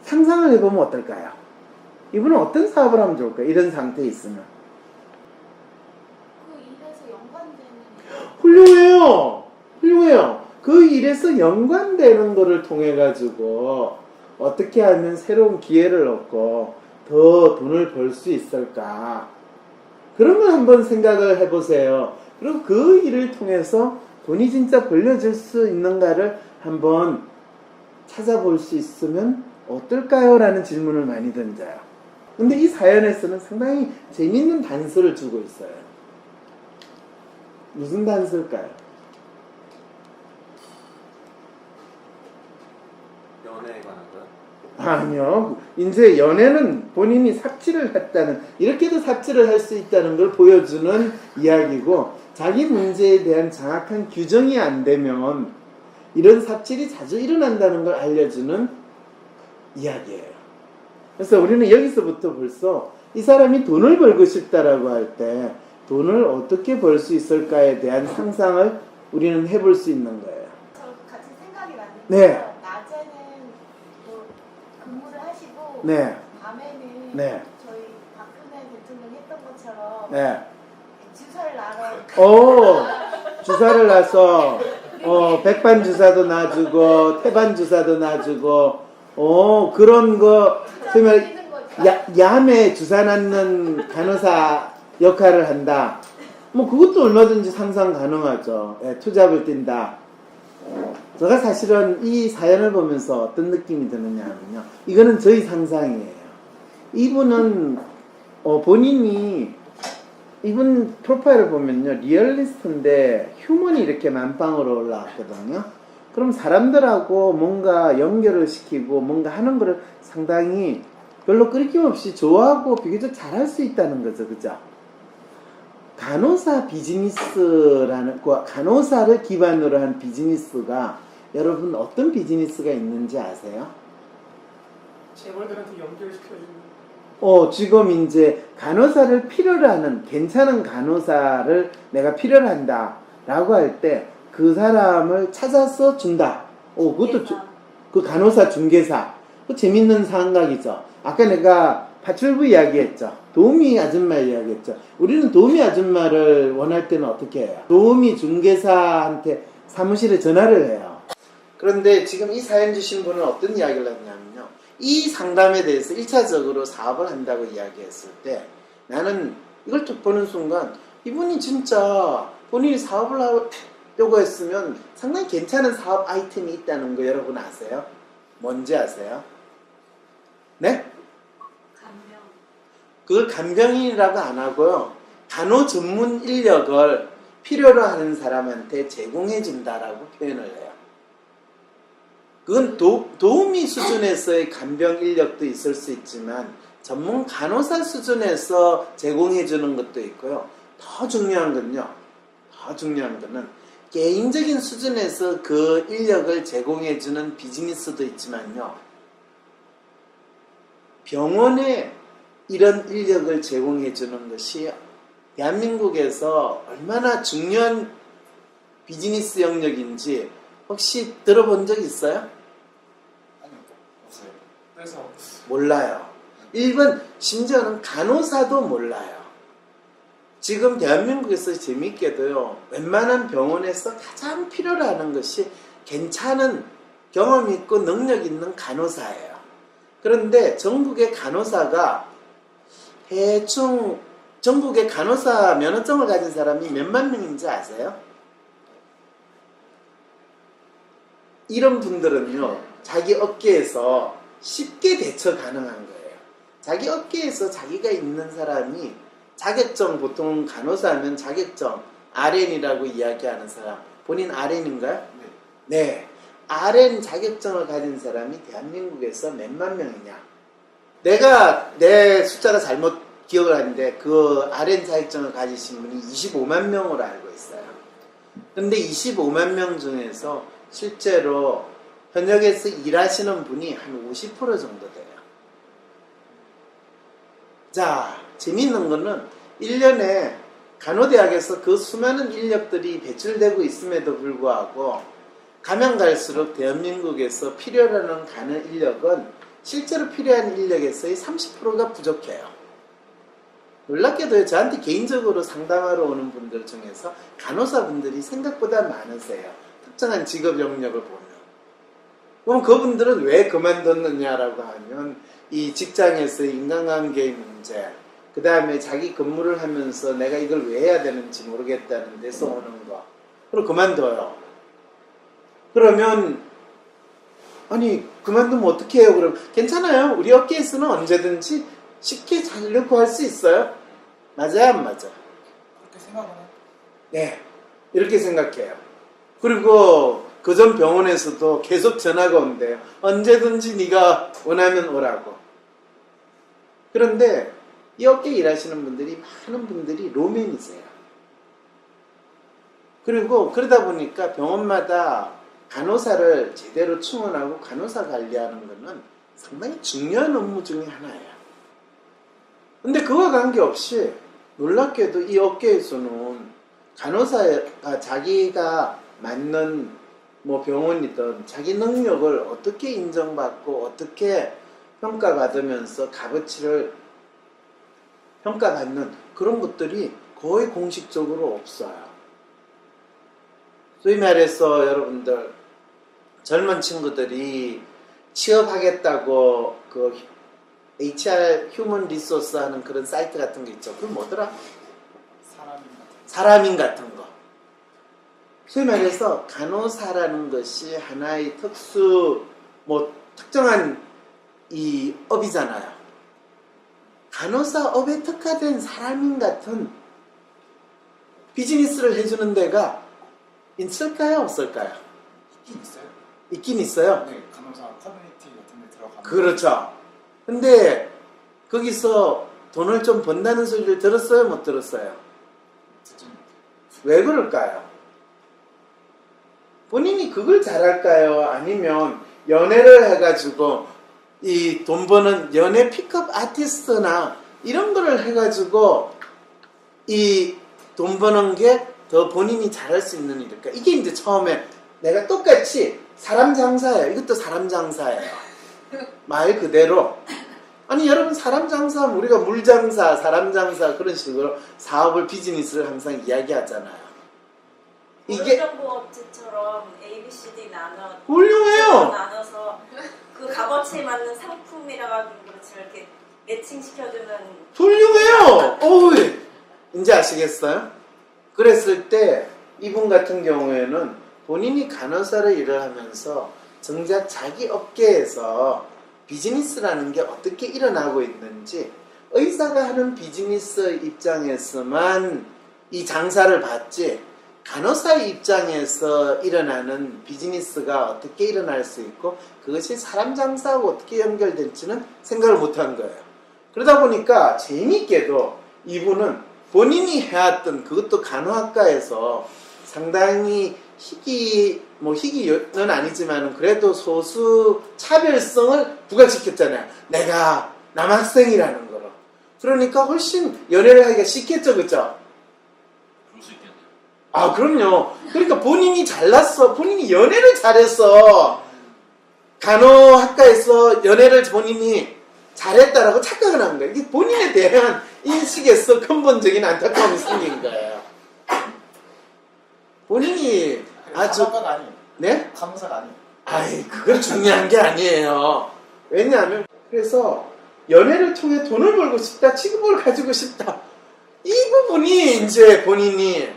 Speaker 1: 상상을 해보면 어떨까요? 이분은 어떤 사업을 하면 좋을까요? 이런 상태에 있으면
Speaker 4: 그 일에서 연관되는
Speaker 1: 훌륭해요. 훌륭해요. 그 일에서 연관되는 거를 통해 가지고 어떻게 하면 새로운 기회를 얻고 더 돈을 벌 수 있을까? 그런 걸 한번 생각을 해보세요. 그리고 그 일을 통해서 돈이 진짜 벌려질 수 있는가를 한번 찾아볼 수 있으면 어떨까요? 라는 질문을 많이 던져요. 근데 이 사연에서는 상당히 재밌는 단서를 주고 있어요. 무슨 단서일까요?
Speaker 2: 연애에 관한 거요?
Speaker 1: 아니요. 이제 연애는 본인이 삽질을 했다는, 이렇게도 삽질을 할 수 있다는 걸 보여주는 이야기고, 자기 문제에 대한 정확한 규정이 안 되면 이런 삽질이 자주 일어난다는 걸 알려주는 이야기예요. 그래서 우리는 여기서부터 벌써 이 사람이 돈을 벌고 싶다라고 할 때 돈을 어떻게 벌 수 있을까에 대한 상상을 우리는 해볼 수 있는 거예요.
Speaker 4: 저 같이 생각이 나는 게
Speaker 1: 네.
Speaker 4: 낮에는 뭐 근무를 하시고
Speaker 1: 네.
Speaker 4: 밤에는
Speaker 1: 네.
Speaker 4: 저희 박근혜 대통령이 했던 것처럼
Speaker 1: 네.
Speaker 4: 주사를 놔러
Speaker 1: 주사를 놔서 백반 주사도 놔주고 태반 주사도 놔주고 그런 거 정말
Speaker 4: 뛰는 거죠.
Speaker 1: 야매 주사 놨는 간호사 역할을 한다. 뭐 그것도 얼마든지 상상 가능하죠. 예, 투잡을 뛴다. 제가 사실은 이 사연을 보면서 어떤 느낌이 드느냐 하면요. 이거는 저희 상상이에요. 이분은 본인이 이분 프로파일을 보면요. 리얼리스트인데 휴먼이 이렇게 만빵으로 올라왔거든요. 그럼 사람들하고 뭔가 연결을 시키고 뭔가 하는 거를 상당히 별로 끄리낌 없이 좋아하고 비교적 잘할 수 있다는 거죠. 그죠? 간호사 비즈니스라는, 간호사를 기반으로 한 비즈니스가 여러분 어떤 비즈니스가 있는지 아세요?
Speaker 8: 재벌들한테 연결시켜주는
Speaker 1: 지금 이제 간호사를 필요로 하는, 괜찮은 간호사를 내가 필요로 한다 라고 할 때 그 사람을 찾아서 준다. 그것도 그 간호사 중개사. 그 재밌는 생각이죠. 아까 내가 파출부 이야기했죠. 도우미 아줌마 이야기했죠. 우리는 도우미 아줌마를 원할 때는 어떻게 해요? 도우미 중개사한테 사무실에 전화를 해요. 그런데 지금 이 사연 주신 분은 어떤 이야기를 했냐면요. 이 상담에 대해서 1차적으로 사업을 한다고 이야기했을 때 나는 이걸 딱 보는 순간 이분이 진짜 본인이 사업을 하려고 했으면 상당히 괜찮은 사업 아이템이 있다는 거 여러분 아세요? 뭔지 아세요? 네?
Speaker 6: 간병.
Speaker 1: 그걸 간병인이라고 안 하고요. 간호 전문 인력을 필요로 하는 사람한테 제공해 준다라고 표현을 해요. 그건 도우미 수준에서의 간병 인력도 있을 수 있지만 전문 간호사 수준에서 제공해 주는 것도 있고요. 더 중요한 거는 개인적인 수준에서 그 인력을 제공해 주는 비즈니스도 있지만요. 병원에 이런 인력을 제공해 주는 것이 대한민국에서 얼마나 중요한 비즈니스 영역인지 혹시 들어본 적 있어요?
Speaker 8: 아니요, 없어요. 그래서
Speaker 1: 몰라요. 일본 심지어는 간호사도 몰라요. 지금 대한민국에서 재밌게도요, 웬만한 병원에서 가장 필요로 하는 것이 괜찮은 경험 있고 능력 있는 간호사예요. 그런데 전국의 간호사가 대충 전국의 간호사 면허증을 가진 사람이 몇만 명인지 아세요? 이런 분들은요, 자기 업계에서 쉽게 대처 가능한 거예요. 자기 업계에서 자기가 있는 사람이 자격증, 보통 간호사하면 자격증, RN이라고 이야기하는 사람, 본인 RN인가요? 네. RN 자격증을 가진 사람이 대한민국에서 몇만 명이냐? 내가 내 숫자가 잘못 기억을 하는데 그 RN 자격증을 가지신 분이 25만 명으로 알고 있어요. 근데 25만 명 중에서 실제로 현역에서 일하시는 분이 한 50% 정도 돼요. 자, 재미있는 거는 1년에 간호대학에서 그 수많은 인력들이 배출되고 있음에도 불구하고 가면 갈수록 대한민국에서 필요로 하는 간호 인력은 실제로 필요한 인력에서의 30%가 부족해요. 놀랍게도 저한테 개인적으로 상담하러 오는 분들 중에서 간호사분들이 생각보다 많으세요. 특정한 직업 영역을 보면. 그럼 그분들은 왜 그만뒀느냐라고 하면 이 직장에서의 인간관계의 문제, 그 다음에 자기 근무를 하면서 내가 이걸 왜 해야 되는지 모르겠다는 데서 오는 거. 그리고 그만둬요. 그러면 아니 그만두면 어떻게 해요? 그럼 괜찮아요. 우리 업계에서는 언제든지 쉽게 자기를 구할 수 있어요. 맞아요, 안 맞아?
Speaker 8: 그렇게 생각은 해요.
Speaker 1: 네, 이렇게 생각해요. 그리고 그전 병원에서도 계속 전화가 온대요. 언제든지 네가 원하면 오라고. 그런데 이 업계 일하시는 분들이 많은 분들이 로맨이세요. 그리고 그러다 보니까 병원마다 간호사를 제대로 충원하고 간호사 관리하는 것은 상당히 중요한 업무 중에 하나예요. 근데 그와 관계없이 놀랍게도 이 업계에서는 간호사가 자기가 맞는 뭐 병원이든 자기 능력을 어떻게 인정받고 어떻게 평가받으면서 값어치를 평가받는 그런 것들이 거의 공식적으로 없어요. 소위 말해서 여러분들 젊은 친구들이 취업하겠다고 그 HR 휴먼 리소스 하는 그런 사이트 같은 게 있죠. 그건 뭐더라? 사람인 같은 거. 소위 말해서 간호사라는 것이 하나의 특수 뭐 특정한 이 업이잖아요. 간호사 업에 특화된 사람인 같은 비즈니스를 해주는 데가 있을까요? 없을까요?
Speaker 8: 있긴 있어요.
Speaker 1: 있긴 있어요.
Speaker 8: 네, 간호사 커뮤니티 같은 데 들어가면.
Speaker 1: 그렇죠. 근데 거기서 돈을 좀 번다는 소리를 들었어요? 못 들었어요?
Speaker 8: 듣진 못해요.
Speaker 1: 왜 그럴까요? 본인이 그걸 잘할까요? 아니면 연애를 해가지고 이 돈 버는 연애 픽업 아티스트나 이런 거를 해가지고 이 돈 버는 게 더 본인이 잘할 수 있는 일일까? 이게 이제 처음에 내가 똑같이 사람 장사예요. 이것도 사람 장사예요. 말 그대로. 아니 여러분 사람 장사하면 우리가 물 장사, 사람 장사 그런 식으로 사업을 비즈니스를 항상 이야기하잖아요. 이게
Speaker 6: 정보업체처럼 ABCD
Speaker 1: 훌륭해요.
Speaker 6: 나눠서 그 값어치에 맞는 상품이라 가지고 그렇지 이렇게 매칭시켜주는
Speaker 1: 훌륭해요. 어우, 이제 아시겠어요? 그랬을 때 이분 같은 경우에는 본인이 간호사를 일을 하면서 정작 자기 업계에서 비즈니스라는 게 어떻게 일어나고 있는지 의사가 하는 비즈니스 입장에서만 이 장사를 봤지 간호사의 입장에서 일어나는 비즈니스가 어떻게 일어날 수 있고 그것이 사람 장사하고 어떻게 연결될지는 생각을 못한 거예요. 그러다 보니까 재미있게도 이분은 본인이 해왔던 그것도 간호학과에서 상당히 희귀는 아니지만 그래도 소수 차별성을 부각시켰잖아요. 내가 남학생이라는 거로. 그러니까 훨씬 연애를 하기가 쉽겠죠, 그죠?
Speaker 5: 그럴 수 있겠네요.
Speaker 1: 아, 그럼요. 그러니까 본인이 잘났어. 본인이 연애를 잘했어. 간호학과에서 연애를 본인이 잘했다라고 착각을 한 거예요. 이게 본인에 대한 인식에서 근본적인 안타까움이 생긴 거예요. 본인이 아주
Speaker 8: 감사가 아니에요.
Speaker 1: 네?
Speaker 8: 감사가 아니에요.
Speaker 1: 아이 그건 중요한 게 아니에요. 왜냐하면 그래서 연애를 통해 돈을 벌고 싶다, 직업을 가지고 싶다. 이 부분이 이제 본인이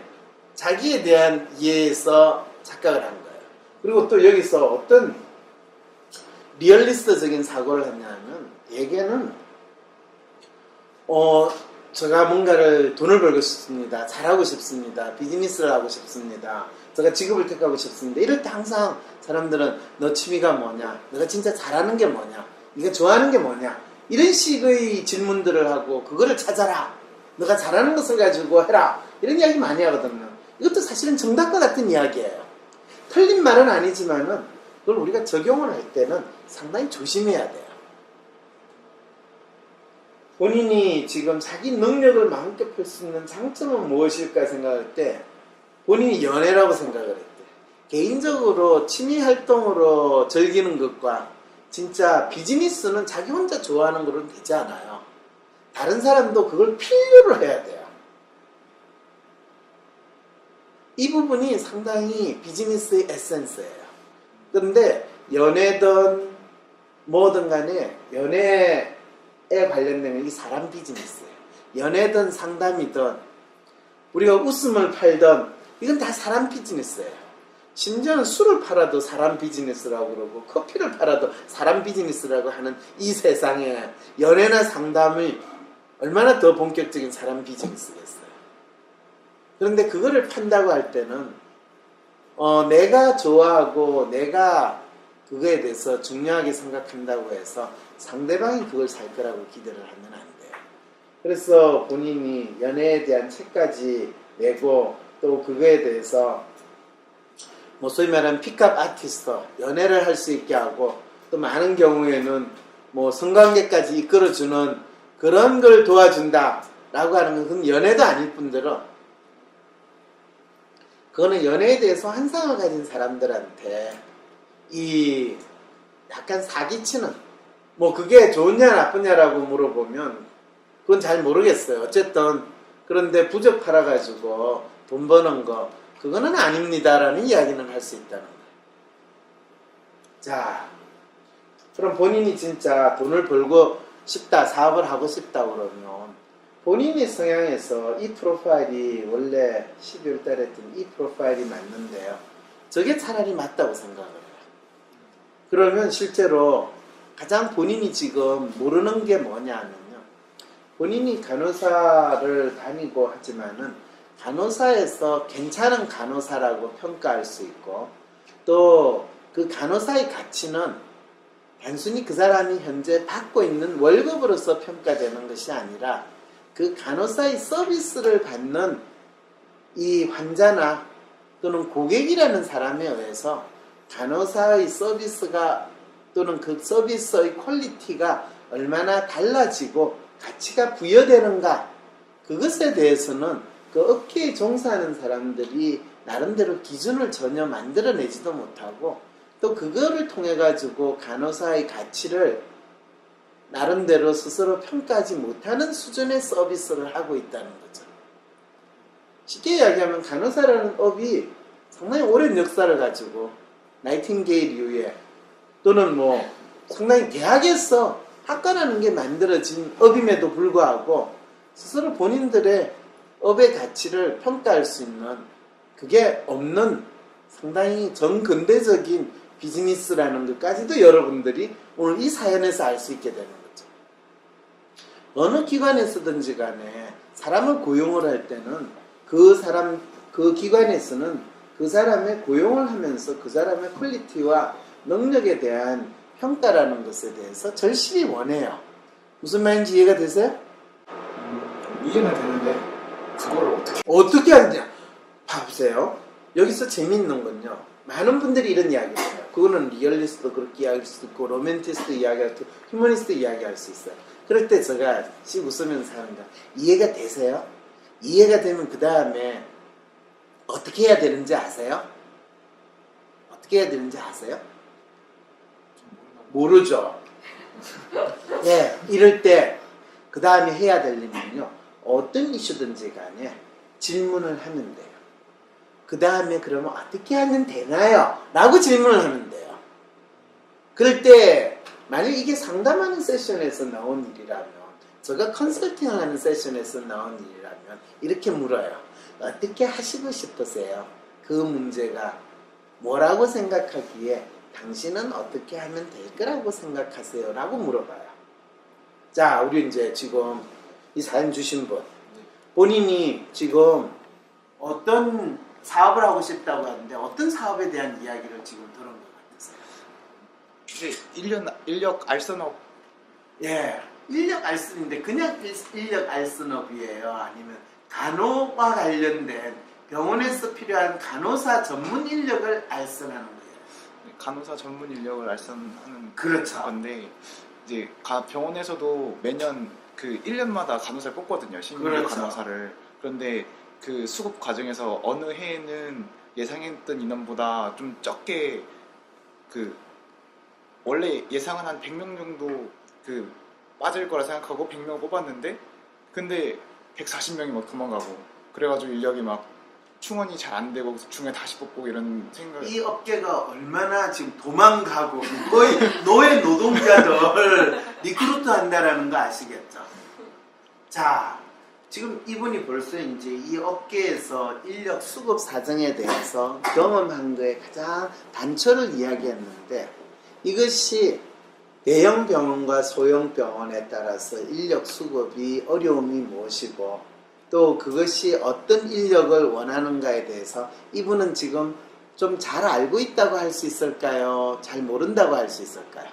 Speaker 1: 자기에 대한 이해에서 착각을 한 거예요. 그리고 또 여기서 어떤 리얼리스트적인 사고를 했냐면 얘기는 제가 뭔가를 돈을 벌고 싶습니다. 잘하고 싶습니다. 비즈니스를 하고 싶습니다. 제가 직업을 택하고 싶습니다. 이럴 때 항상 사람들은 너 취미가 뭐냐? 너가 진짜 잘하는 게 뭐냐? 네가 좋아하는 게 뭐냐? 이런 식의 질문들을 하고 그거를 찾아라. 너가 잘하는 것을 가지고 해라. 이런 이야기 많이 하거든요. 이것도 사실은 정답과 같은 이야기예요. 틀린 말은 아니지만은 그걸 우리가 적용을 할 때는 상당히 조심해야 돼요. 본인이 지금 자기 능력을 마음껏 펼 수 있는 장점은 무엇일까 생각할 때 본인이 연애라고 생각을 했대. 개인적으로 취미 활동으로 즐기는 것과 진짜 비즈니스는 자기 혼자 좋아하는 거로는 되지 않아요. 다른 사람도 그걸 필요로 해야 돼요. 이 부분이 상당히 비즈니스의 에센스예요. 그런데 연애든 뭐든 간에 연애에 관련되면 이 사람 비즈니스예요. 연애든 상담이든 우리가 웃음을 팔든 이건 다 사람 비즈니스예요. 심지어는 술을 팔아도 사람 비즈니스라고 그러고 커피를 팔아도 사람 비즈니스라고 하는 이 세상에 연애나 상담이 얼마나 더 본격적인 사람 비즈니스겠어요. 그런데 그거를 판다고 할 때는 내가 좋아하고 내가 그거에 대해서 중요하게 생각한다고 해서 상대방이 그걸 살 거라고 기대를 하면 안 돼요. 그래서 본인이 연애에 대한 책까지 내고 또 그거에 대해서 뭐 소위 말하는 픽업 아티스트 연애를 할 수 있게 하고 또 많은 경우에는 뭐 성관계까지 이끌어주는 그런 걸 도와준다 라고 하는 것은 연애도 아닐 뿐더러 그거는 연애에 대해서 환상을 가진 사람들한테 이 약간 사기치는 뭐 그게 좋으냐 나쁘냐라고 물어보면 그건 잘 모르겠어요. 어쨌든 그런데 부적 팔아가지고 돈 버는 거 그거는 아닙니다라는 이야기는 할 수 있다는 거예요. 자, 그럼 본인이 진짜 돈을 벌고 싶다, 사업을 하고 싶다 그러면 본인의 성향에서 이 프로파일이 원래 12월 달에 했던 이 프로파일이 맞는데요. 저게 차라리 맞다고 생각을 해요. 그러면 실제로 가장 본인이 지금 모르는 게 뭐냐면요. 본인이 간호사를 다니고 하지만은 간호사에서 괜찮은 간호사라고 평가할 수 있고 또 그 간호사의 가치는 단순히 그 사람이 현재 받고 있는 월급으로서 평가되는 것이 아니라 그 간호사의 서비스를 받는 이 환자나 또는 고객이라는 사람에 의해서 간호사의 서비스가 또는 그 서비스의 퀄리티가 얼마나 달라지고 가치가 부여되는가 그것에 대해서는 그 업계에 종사하는 사람들이 나름대로 기준을 전혀 만들어내지도 못하고 또 그거를 통해 가지고 간호사의 가치를 나름대로 스스로 평가하지 못하는 수준의 서비스를 하고 있다는 거죠. 쉽게 이야기하면 간호사라는 업이 상당히 오랜 역사를 가지고 나이팅게일 이후에 또는 뭐 상당히 대학에서 학과라는 게 만들어진 업임에도 불구하고 스스로 본인들의 업의 가치를 평가할 수 있는 그게 없는 상당히 정근대적인 비즈니스라는 것까지도 여러분들이 오늘 이 사연에서 알 수 있게 되는 거죠. 어느 기관에서든지 간에 사람을 고용을 할 때는 그 기관에서는 그 사람의 고용을 하면서 그 사람의 퀄리티와 능력에 대한 평가라는 것에 대해서 절실히 원해요. 무슨 말인지 이해가 되세요?
Speaker 8: 이해는 되는데 그거를
Speaker 1: 어떻게 하느냐? 봐보세요. 여기서 재밌는 건요. 많은 분들이 이런 이야기를 해요. 그거는 리얼리스트도 그렇게 이야기할 수 있고 로맨티스트 이야기할 수 있고 휴머니스트 이야기할 수 있어요. 그럴 때 제가 씩 웃으면서 하는 거 이해가 되세요? 이해가 되면 그 다음에 어떻게 해야 되는지 아세요? 어떻게 해야 되는지 아세요? 모르죠. 네, 이럴 때 그 다음에 해야 될 일은요, 어떤 이슈든지 간에 질문을 하면 돼요. 그 다음에 그러면 어떻게 하면 되나요? 라고 질문을 하면 돼요. 그럴 때 만약 이게 상담하는 세션에서 나온 일이라면, 제가 컨설팅을 하는 세션에서 나온 일이라면 이렇게 물어요. 어떻게 하시고 싶으세요? 그 문제가 뭐라고 생각하기에 당신은 어떻게 하면 될 거라고 생각하세요? 라고 물어봐요. 자, 우리 이제 지금 이 사연 주신 분, 본인이 지금 어떤 사업을 하고 싶다고 하는데 어떤 사업에 대한 이야기를 지금 들은 것 같으세요?
Speaker 8: 이제 인력 알선업.
Speaker 1: 예, 인력 알선인데 그냥 인력 알선업이에요? 아니면 간호와 관련된 병원에서 필요한 간호사 전문 인력을 알선하는 거예요?
Speaker 8: 간호사 전문 인력을 알선하는
Speaker 1: 그렇죠.
Speaker 8: 건데, 이제 병원에서도 매년 그 1년마다 간호사를 뽑거든요. 신규
Speaker 1: 그렇죠.
Speaker 8: 간호사를. 그런데 그 수급 과정에서 어느 해에는 예상했던 인원보다 좀 적게, 그 원래 예상은 한 100명 정도 그 빠질 거라 생각하고 100명 뽑았는데, 근데 140명이 막 도망가고, 그래가지고 인력이 막 충원이 잘 안 되고 중에 다시 뽑고 이런 생각.
Speaker 1: 이 업계가 얼마나 지금 도망가고 거의 노예 노동자들 리크루트 한다라는 거 아시겠죠? 자, 지금 이분이 벌써 이제 이 업계에서 인력 수급 사정에 대해서 경험한 거에 가장 단초를 이야기했는데, 이것이 대형 병원과 소형 병원에 따라서 인력 수급이 어려움이 무엇이고 또 그것이 어떤 인력을 원하는가에 대해서 이분은 지금 좀 잘 알고 있다고 할 수 있을까요? 잘 모른다고 할 수 있을까요?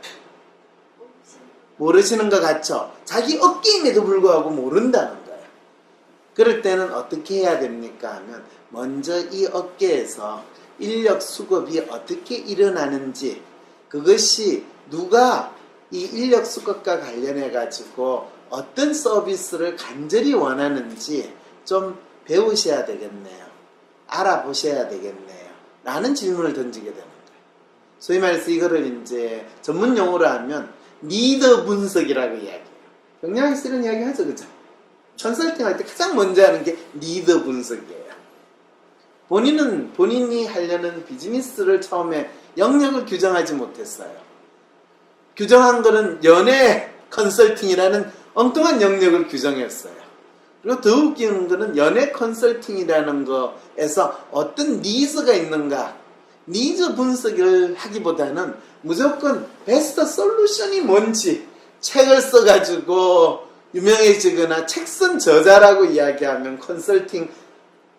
Speaker 1: 모르시는 것 같죠? 자기 업계임에도 불구하고 모른다는 거예요. 그럴 때는 어떻게 해야 됩니까? 하면 먼저 이 업계에서 인력 수급이 어떻게 일어나는지, 그것이 누가 이 인력 수급과 관련해 가지고 어떤 서비스를 간절히 원하는지 좀 배우셔야 되겠네요. 알아보셔야 되겠네요. 라는 질문을 던지게 되는 거예요. 소위 말해서 이거를 이제 전문 용어로 하면 니드 분석이라고 이야기해요. 경영학에서 이런 이야기 하죠, 그죠? 컨설팅 할 때 가장 먼저 하는 게 니드 분석이에요. 본인이 하려는 비즈니스를 처음에 영역을 규정하지 못했어요. 규정한 거는 연예 컨설팅이라는 엉뚱한 영역을 규정했어요. 그리고 더 웃기는 거는 연예 컨설팅이라는 거에서 어떤 니즈가 있는가, 니즈 분석을 하기보다는 무조건 베스트 솔루션이 뭔지 책을 써가지고 유명해지거나 책 쓴 저자라고 이야기하면 컨설팅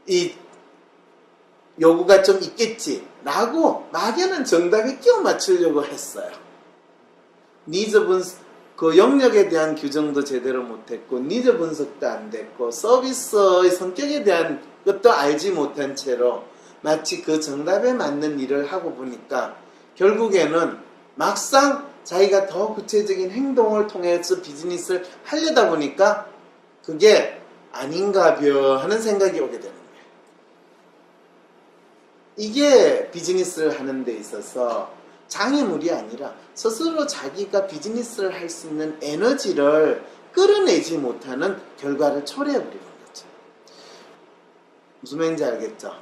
Speaker 1: 이 요구가 좀 있겠지 라고 막연한 정답에 끼워 맞추려고 했어요. 니즈 분석, 그 영역에 대한 규정도 제대로 못했고 니즈 분석도 안 됐고 서비스의 성격에 대한 것도 알지 못한 채로 마치 그 정답에 맞는 일을 하고 보니까 결국에는 막상 자기가 더 구체적인 행동을 통해서 비즈니스를 하려다 보니까 그게 아닌가벼 하는 생각이 오게 되는 거예요. 이게 비즈니스를 하는 데 있어서 장애물이 아니라 스스로 자기가 비즈니스를 할 수 있는 에너지를 끌어내지 못하는 결과를 초래해버리는 거죠. 무슨 말인지 알겠죠?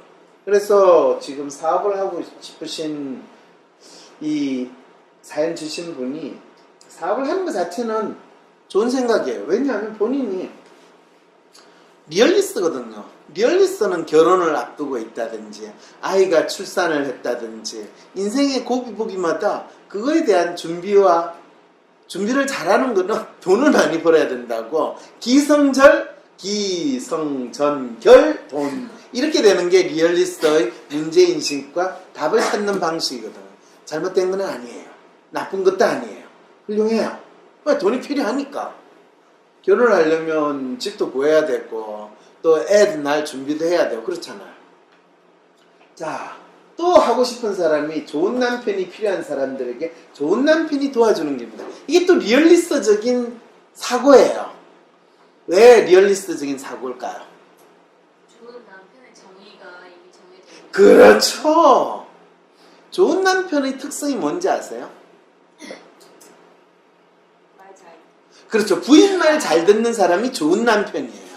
Speaker 1: 그래서 지금 사업을 하고 싶으신 이 사연 주신 분이 사업을 하는 것 자체는 좋은 생각이에요. 왜냐하면 본인이 리얼리스트거든요. 리얼리스트는 결혼을 앞두고 있다든지 아이가 출산을 했다든지 인생의 고비고비마다 그거에 대한 준비를 잘하는 거는 돈을 많이 벌어야 된다고. 기성전결 돈 이렇게 되는 게 리얼리스트의 문제인식과 답을 찾는 방식이거든요. 잘못된 건 아니에요. 나쁜 것도 아니에요. 훌륭해요. 돈이 필요하니까. 결혼을 하려면 집도 구해야 되고 또 애들 낳을 준비도 해야 되고 그렇잖아요. 자, 또 하고 싶은 사람이 좋은 남편이 필요한 사람들에게 좋은 남편이 도와주는 겁니다. 이게 또 리얼리스트적인 사고예요. 왜 리얼리스트적인 사고일까요?
Speaker 9: 좋은 남편의 정의가 이미 정해져 있는.
Speaker 1: 그렇죠. 좋은 남편의 특성이 뭔지 아세요?
Speaker 6: 말 잘.
Speaker 1: 그렇죠. 부인 말 잘 듣는 사람이 좋은 남편이에요.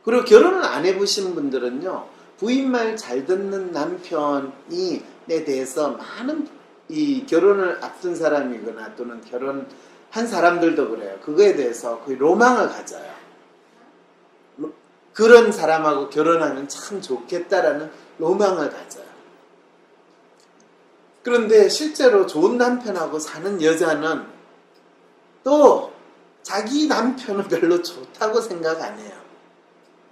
Speaker 1: 그리고 결혼을 안 해보신 분들은요, 부인 말 잘 듣는 남편이 에 대해서 많은 이 결혼을 앞둔 사람이거나 또는 결혼한 사람들도 그래요. 그거에 대해서 거의 로망을 가져요. 그런 사람하고 결혼하면 참 좋겠다라는 로망을 가져요. 그런데 실제로 좋은 남편하고 사는 여자는 또 자기 남편은 별로 좋다고 생각 안 해요.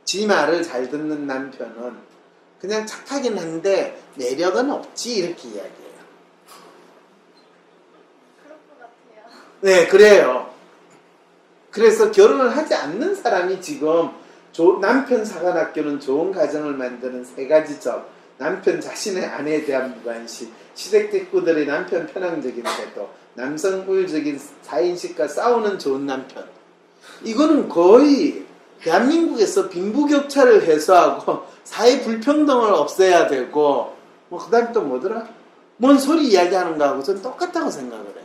Speaker 1: 지 말을 잘 듣는 남편은 그냥 착하긴 한데 매력은 없지 이렇게 이야기해요.
Speaker 4: 그럴 것 같아요.
Speaker 1: 네, 그래요. 그래서 결혼을 하지 않는 사람이 지금 남편 사관학교는 좋은 가정을 만드는 세 가지 점, 남편 자신의 아내에 대한 무관심, 시댁 식구들의 남편 편향적인 태도, 남성 우월적인 사인식과 싸우는 좋은 남편. 이거는 거의 대한민국에서 빈부격차를 해소하고 사회 불평등을 없애야 되고, 뭐 그다음 또 뭐더라? 뭔 소리 이야기하는 거하고 전 똑같다고 생각을 해요.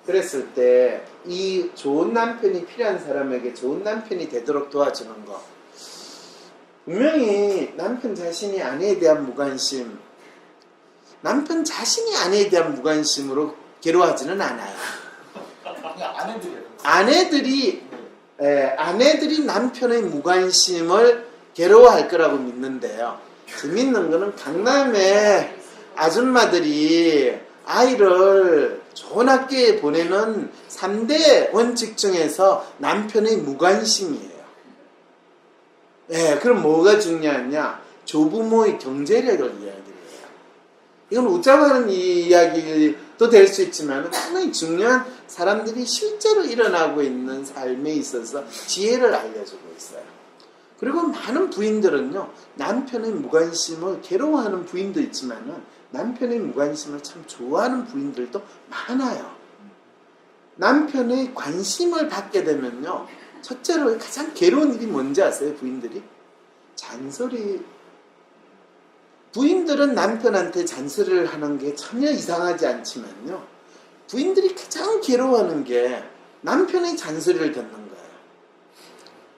Speaker 1: 그랬을 때 이 좋은 남편이 필요한 사람에게 좋은 남편이 되도록 도와주는 거, 분명히 남편 자신이 아내에 대한 무관심, 남편 자신이 아내에 대한 무관심으로 괴로워하지는 않아요. 아내들이 남편의 무관심을 괴로워할 거라고 믿는데요. 재밌는 거는 강남의 아줌마들이 아이를 좋은 학교에 보내는 3대 원칙 중에서 남편의 무관심이에요. 그럼 뭐가 중요하냐? 조부모의 경제력을 이야기를 해요. 이건 웃자고 하는 이야기도 될 수 있지만 상당히 중요한 사람들이 실제로 일어나고 있는 삶에 있어서 지혜를 알려주고 있어요. 그리고 많은 부인들은요, 남편의 무관심을 괴로워하는 부인도 있지만은 남편의 무관심을 참 좋아하는 부인들도 많아요. 남편의 관심을 받게 되면요, 첫째로 가장 괴로운 일이 뭔지 아세요, 부인들이? 잔소리. 부인들은 남편한테 잔소리를 하는 게 전혀 이상하지 않지만요, 부인들이 가장 괴로워하는 게 남편의 잔소리를 듣는 거예요.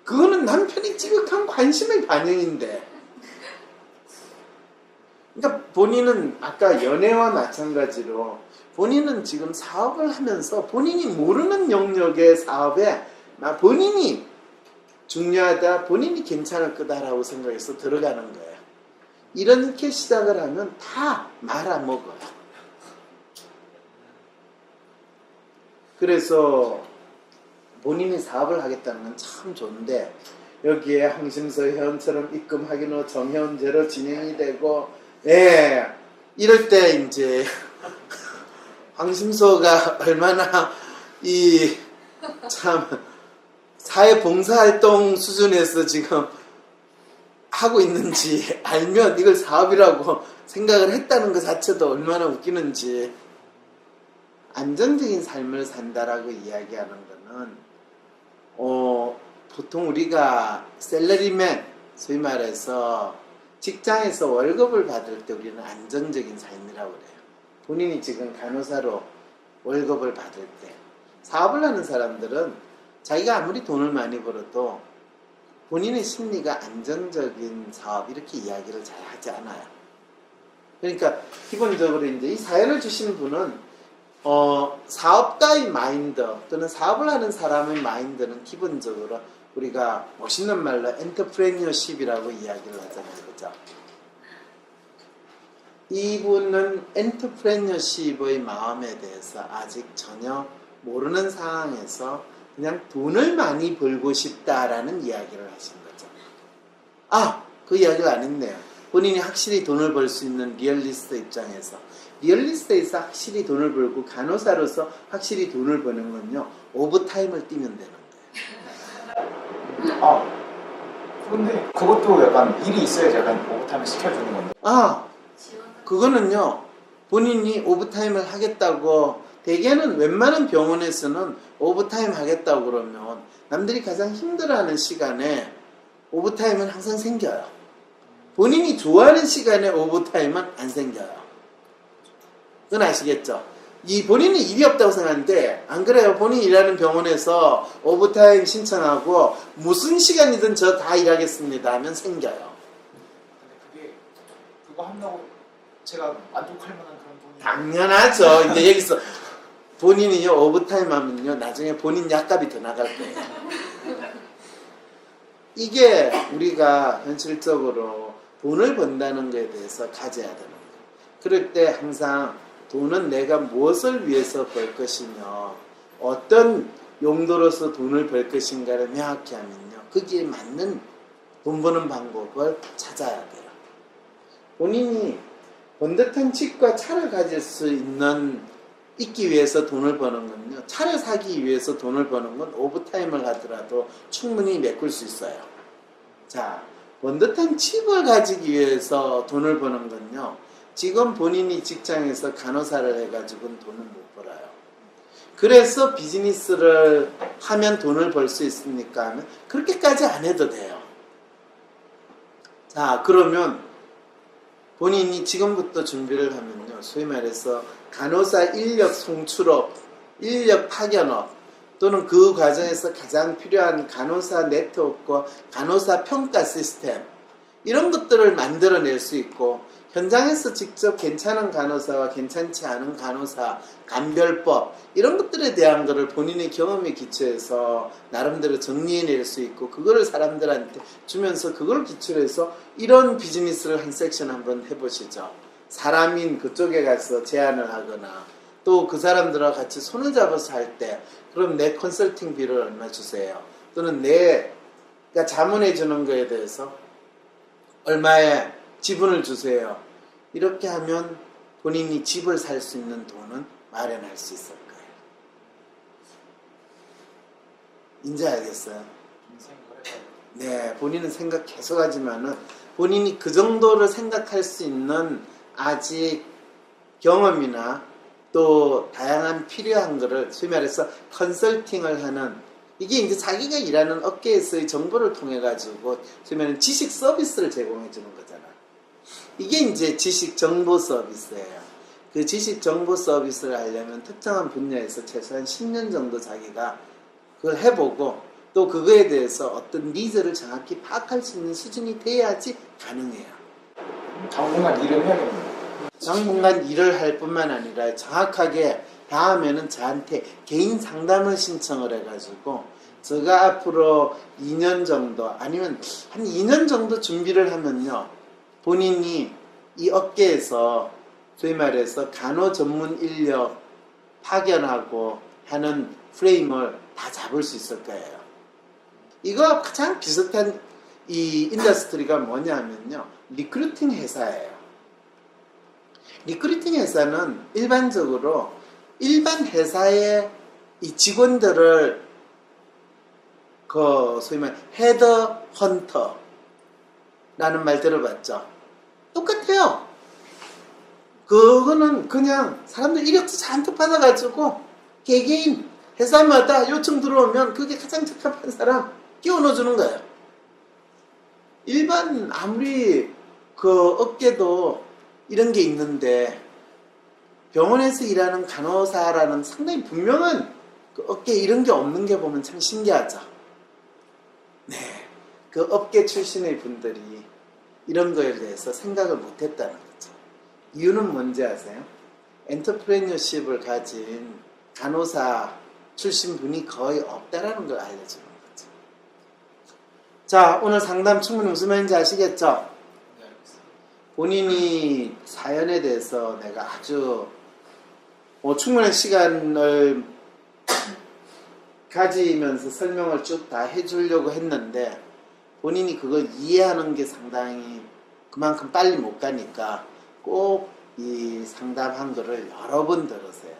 Speaker 1: 그거는 남편의 지극한 관심의 반영인데, 그러니까 본인은 아까 연애와 마찬가지로 본인은 지금 사업을 하면서 본인이 모르는 영역의 사업에 본인이 중요하다, 본인이 괜찮을 거다라고 생각해서 들어가는 거예요. 이렇게 시작을 하면 다 말아먹어요. 그래서 본인이 사업을 하겠다는 건 참 좋은데, 여기에 항심서 회원처럼 입금하기로 정회원제로 진행이 되고, 이럴 때 이제 황심소가 얼마나 참 사회봉사활동 수준에서 지금 하고 있는지 알면 이걸 사업이라고 생각을 했다는 것 자체도 얼마나 웃기는지. 안정적인 삶을 산다라고 이야기하는 거는 보통 우리가 셀러리맨, 소위 말해서 직장에서 월급을 받을 때 우리는 안정적인 삶이라고 그래요. 본인이 지금 간호사로 월급을 받을 때, 사업을 하는 사람들은 자기가 아무리 돈을 많이 벌어도 본인의 심리가 안정적인 사업, 이렇게 이야기를 잘 하지 않아요. 그러니까 기본적으로 이제 이 사연을 주신 분은 사업가의 마인드 또는 사업을 하는 사람의 마인드는 기본적으로 우리가 멋있는 말로 엔터프레니어십이라고 이야기를 하잖아요. 그죠? 이분은 엔터프레니어십의 마음에 대해서 아직 전혀 모르는 상황에서 그냥 돈을 많이 벌고 싶다라는 이야기를 하신 거죠. 그 이야기를 안 했네요. 본인이 확실히 돈을 벌 수 있는 리얼리스트 입장에서, 리얼리스트에서 확실히 돈을 벌고 간호사로서 확실히 돈을 버는 건요, 오버타임을 뛰면 되는 거예요.
Speaker 8: 그런데 그것도 약간 일이 있어야지 약간 오버타임을 시켜주는 건데.
Speaker 1: 그거는요, 본인이 오버타임을 하겠다고, 대개는 웬만한 병원에서는 오버타임 하겠다고 그러면 남들이 가장 힘들어하는 시간에 오버타임은 항상 생겨요. 본인이 좋아하는 시간에 오버타임은 안 생겨요. 그건 아시겠죠? 이 본인은 일이 없다고 생각하는데 안 그래요. 본인이 일하는 병원에서 오버타임 신청하고 무슨 시간이든 저 다 일하겠습니다 하면 생겨요.
Speaker 8: 근데 그거 한다고 제가 만족할 만한 그런 돈이
Speaker 1: 당연하죠. 이제 여기서 본인이요 오버타임 하면요 나중에 본인 약값이 더 나갈 거예요. 이게 우리가 현실적으로 돈을 번다는 것에 대해서 가져야 되는 거예요. 그럴 때 항상 돈은 내가 무엇을 위해서 벌 것이며 어떤 용도로서 돈을 벌 것인가를 명확히 하면요 거기에 맞는 돈 버는 방법을 찾아야 돼요. 본인이 번듯한 집과 차를 가질 수 있기 위해서 돈을 버는 건요 차를 사기 위해서 돈을 버는 건 오버타임을 하더라도 충분히 메꿀 수 있어요. 자, 번듯한 집을 가지기 위해서 돈을 버는 건요 지금 본인이 직장에서 간호사를 해가지고는 돈을 못 벌어요. 그래서 비즈니스를 하면 돈을 벌 수 있습니까? 하면 그렇게까지 안 해도 돼요. 자, 그러면 본인이 지금부터 준비를 하면요 소위 말해서 간호사 인력 송출업, 인력 파견업 또는 그 과정에서 가장 필요한 간호사 네트워크와 간호사 평가 시스템 이런 것들을 만들어낼 수 있고 현장에서 직접 괜찮은 간호사와 괜찮지 않은 간호사, 감별법 이런 것들에 대한 것을 본인의 경험에 기초해서 나름대로 정리해낼 수 있고 그거를 사람들한테 주면서 그걸 기초로 해서 이런 비즈니스를 한 섹션 한번 해보시죠. 사람인 그쪽에 가서 제안을 하거나 또 그 사람들하고 같이 손을 잡아서 할 때 그럼 내 컨설팅비를 얼마 주세요. 또는 내가 자문해 주는 거에 대해서 얼마의 지분을 주세요. 이렇게 하면 본인이 집을 살 수 있는 돈은 마련할 수 있을 거예요. 이제 알겠어요? 네, 본인은 생각 계속 하지만은 본인이 그 정도를 생각할 수 있는 아직 경험이나 또 다양한 필요한 거를 소위 말해서 컨설팅을 하는 이게 이제 자기가 일하는 업계에서의 정보를 통해 가지고 소위 말하는 지식 서비스를 제공해 주는 거잖아. 이게 이제 지식 정보 서비스예요. 그 지식 정보 서비스를 하려면 특정한 분야에서 최소한 10년 정도 자기가 그걸 해보고 또 그거에 대해서 어떤 니즈를 정확히 파악할 수 있는 수준이 돼야지 가능해요.
Speaker 8: 당분간 일을 해야겠네요.
Speaker 1: 당분간 일을 할 뿐만 아니라 정확하게 다음에는 저한테 개인 상담을 신청을 해가지고 제가 앞으로 2년 정도 아니면 한 2년 정도 준비를 하면요 본인이 이 업계에서 소위 말해서 간호 전문 인력 파견하고 하는 프레임을 다 잡을 수 있을 거예요. 이거 가장 비슷한 이 인더스트리가 뭐냐면요 리크루팅 회사예요. 리크루팅 회사는 일반적으로 일반 회사의 이 직원들을 그 소위 말 헤더 헌터라는 말 들어봤죠? 똑같아요. 그거는 그냥 사람들 이력서 잔뜩 받아가지고 개개인 회사마다 요청 들어오면 그게 가장 적합한 사람 끼워 넣어주는 거예요. 일반 아무리 그 업계도 이런 게 있는데 병원에서 일하는 간호사라는 상당히 분명한 그 업계에 이런 게 없는 게 보면 참 신기하죠. 네, 그 업계 출신의 분들이 이런 거에 대해서 생각을 못했다는 거죠. 이유는 뭔지 아세요? 엔터프레니어십을 가진 간호사 출신 분이 거의 없다라는 걸 알려주는 거죠. 자, 오늘 상담 충분히 무슨 말인지 아시겠죠? 본인이 사연에 대해서 내가 아주 충분한 시간을 가지면서 설명을 쭉 다 해주려고 했는데 본인이 그걸 이해하는 게 상당히 그만큼 빨리 못 가니까 꼭 이 상담한 거를 여러 번 들으세요.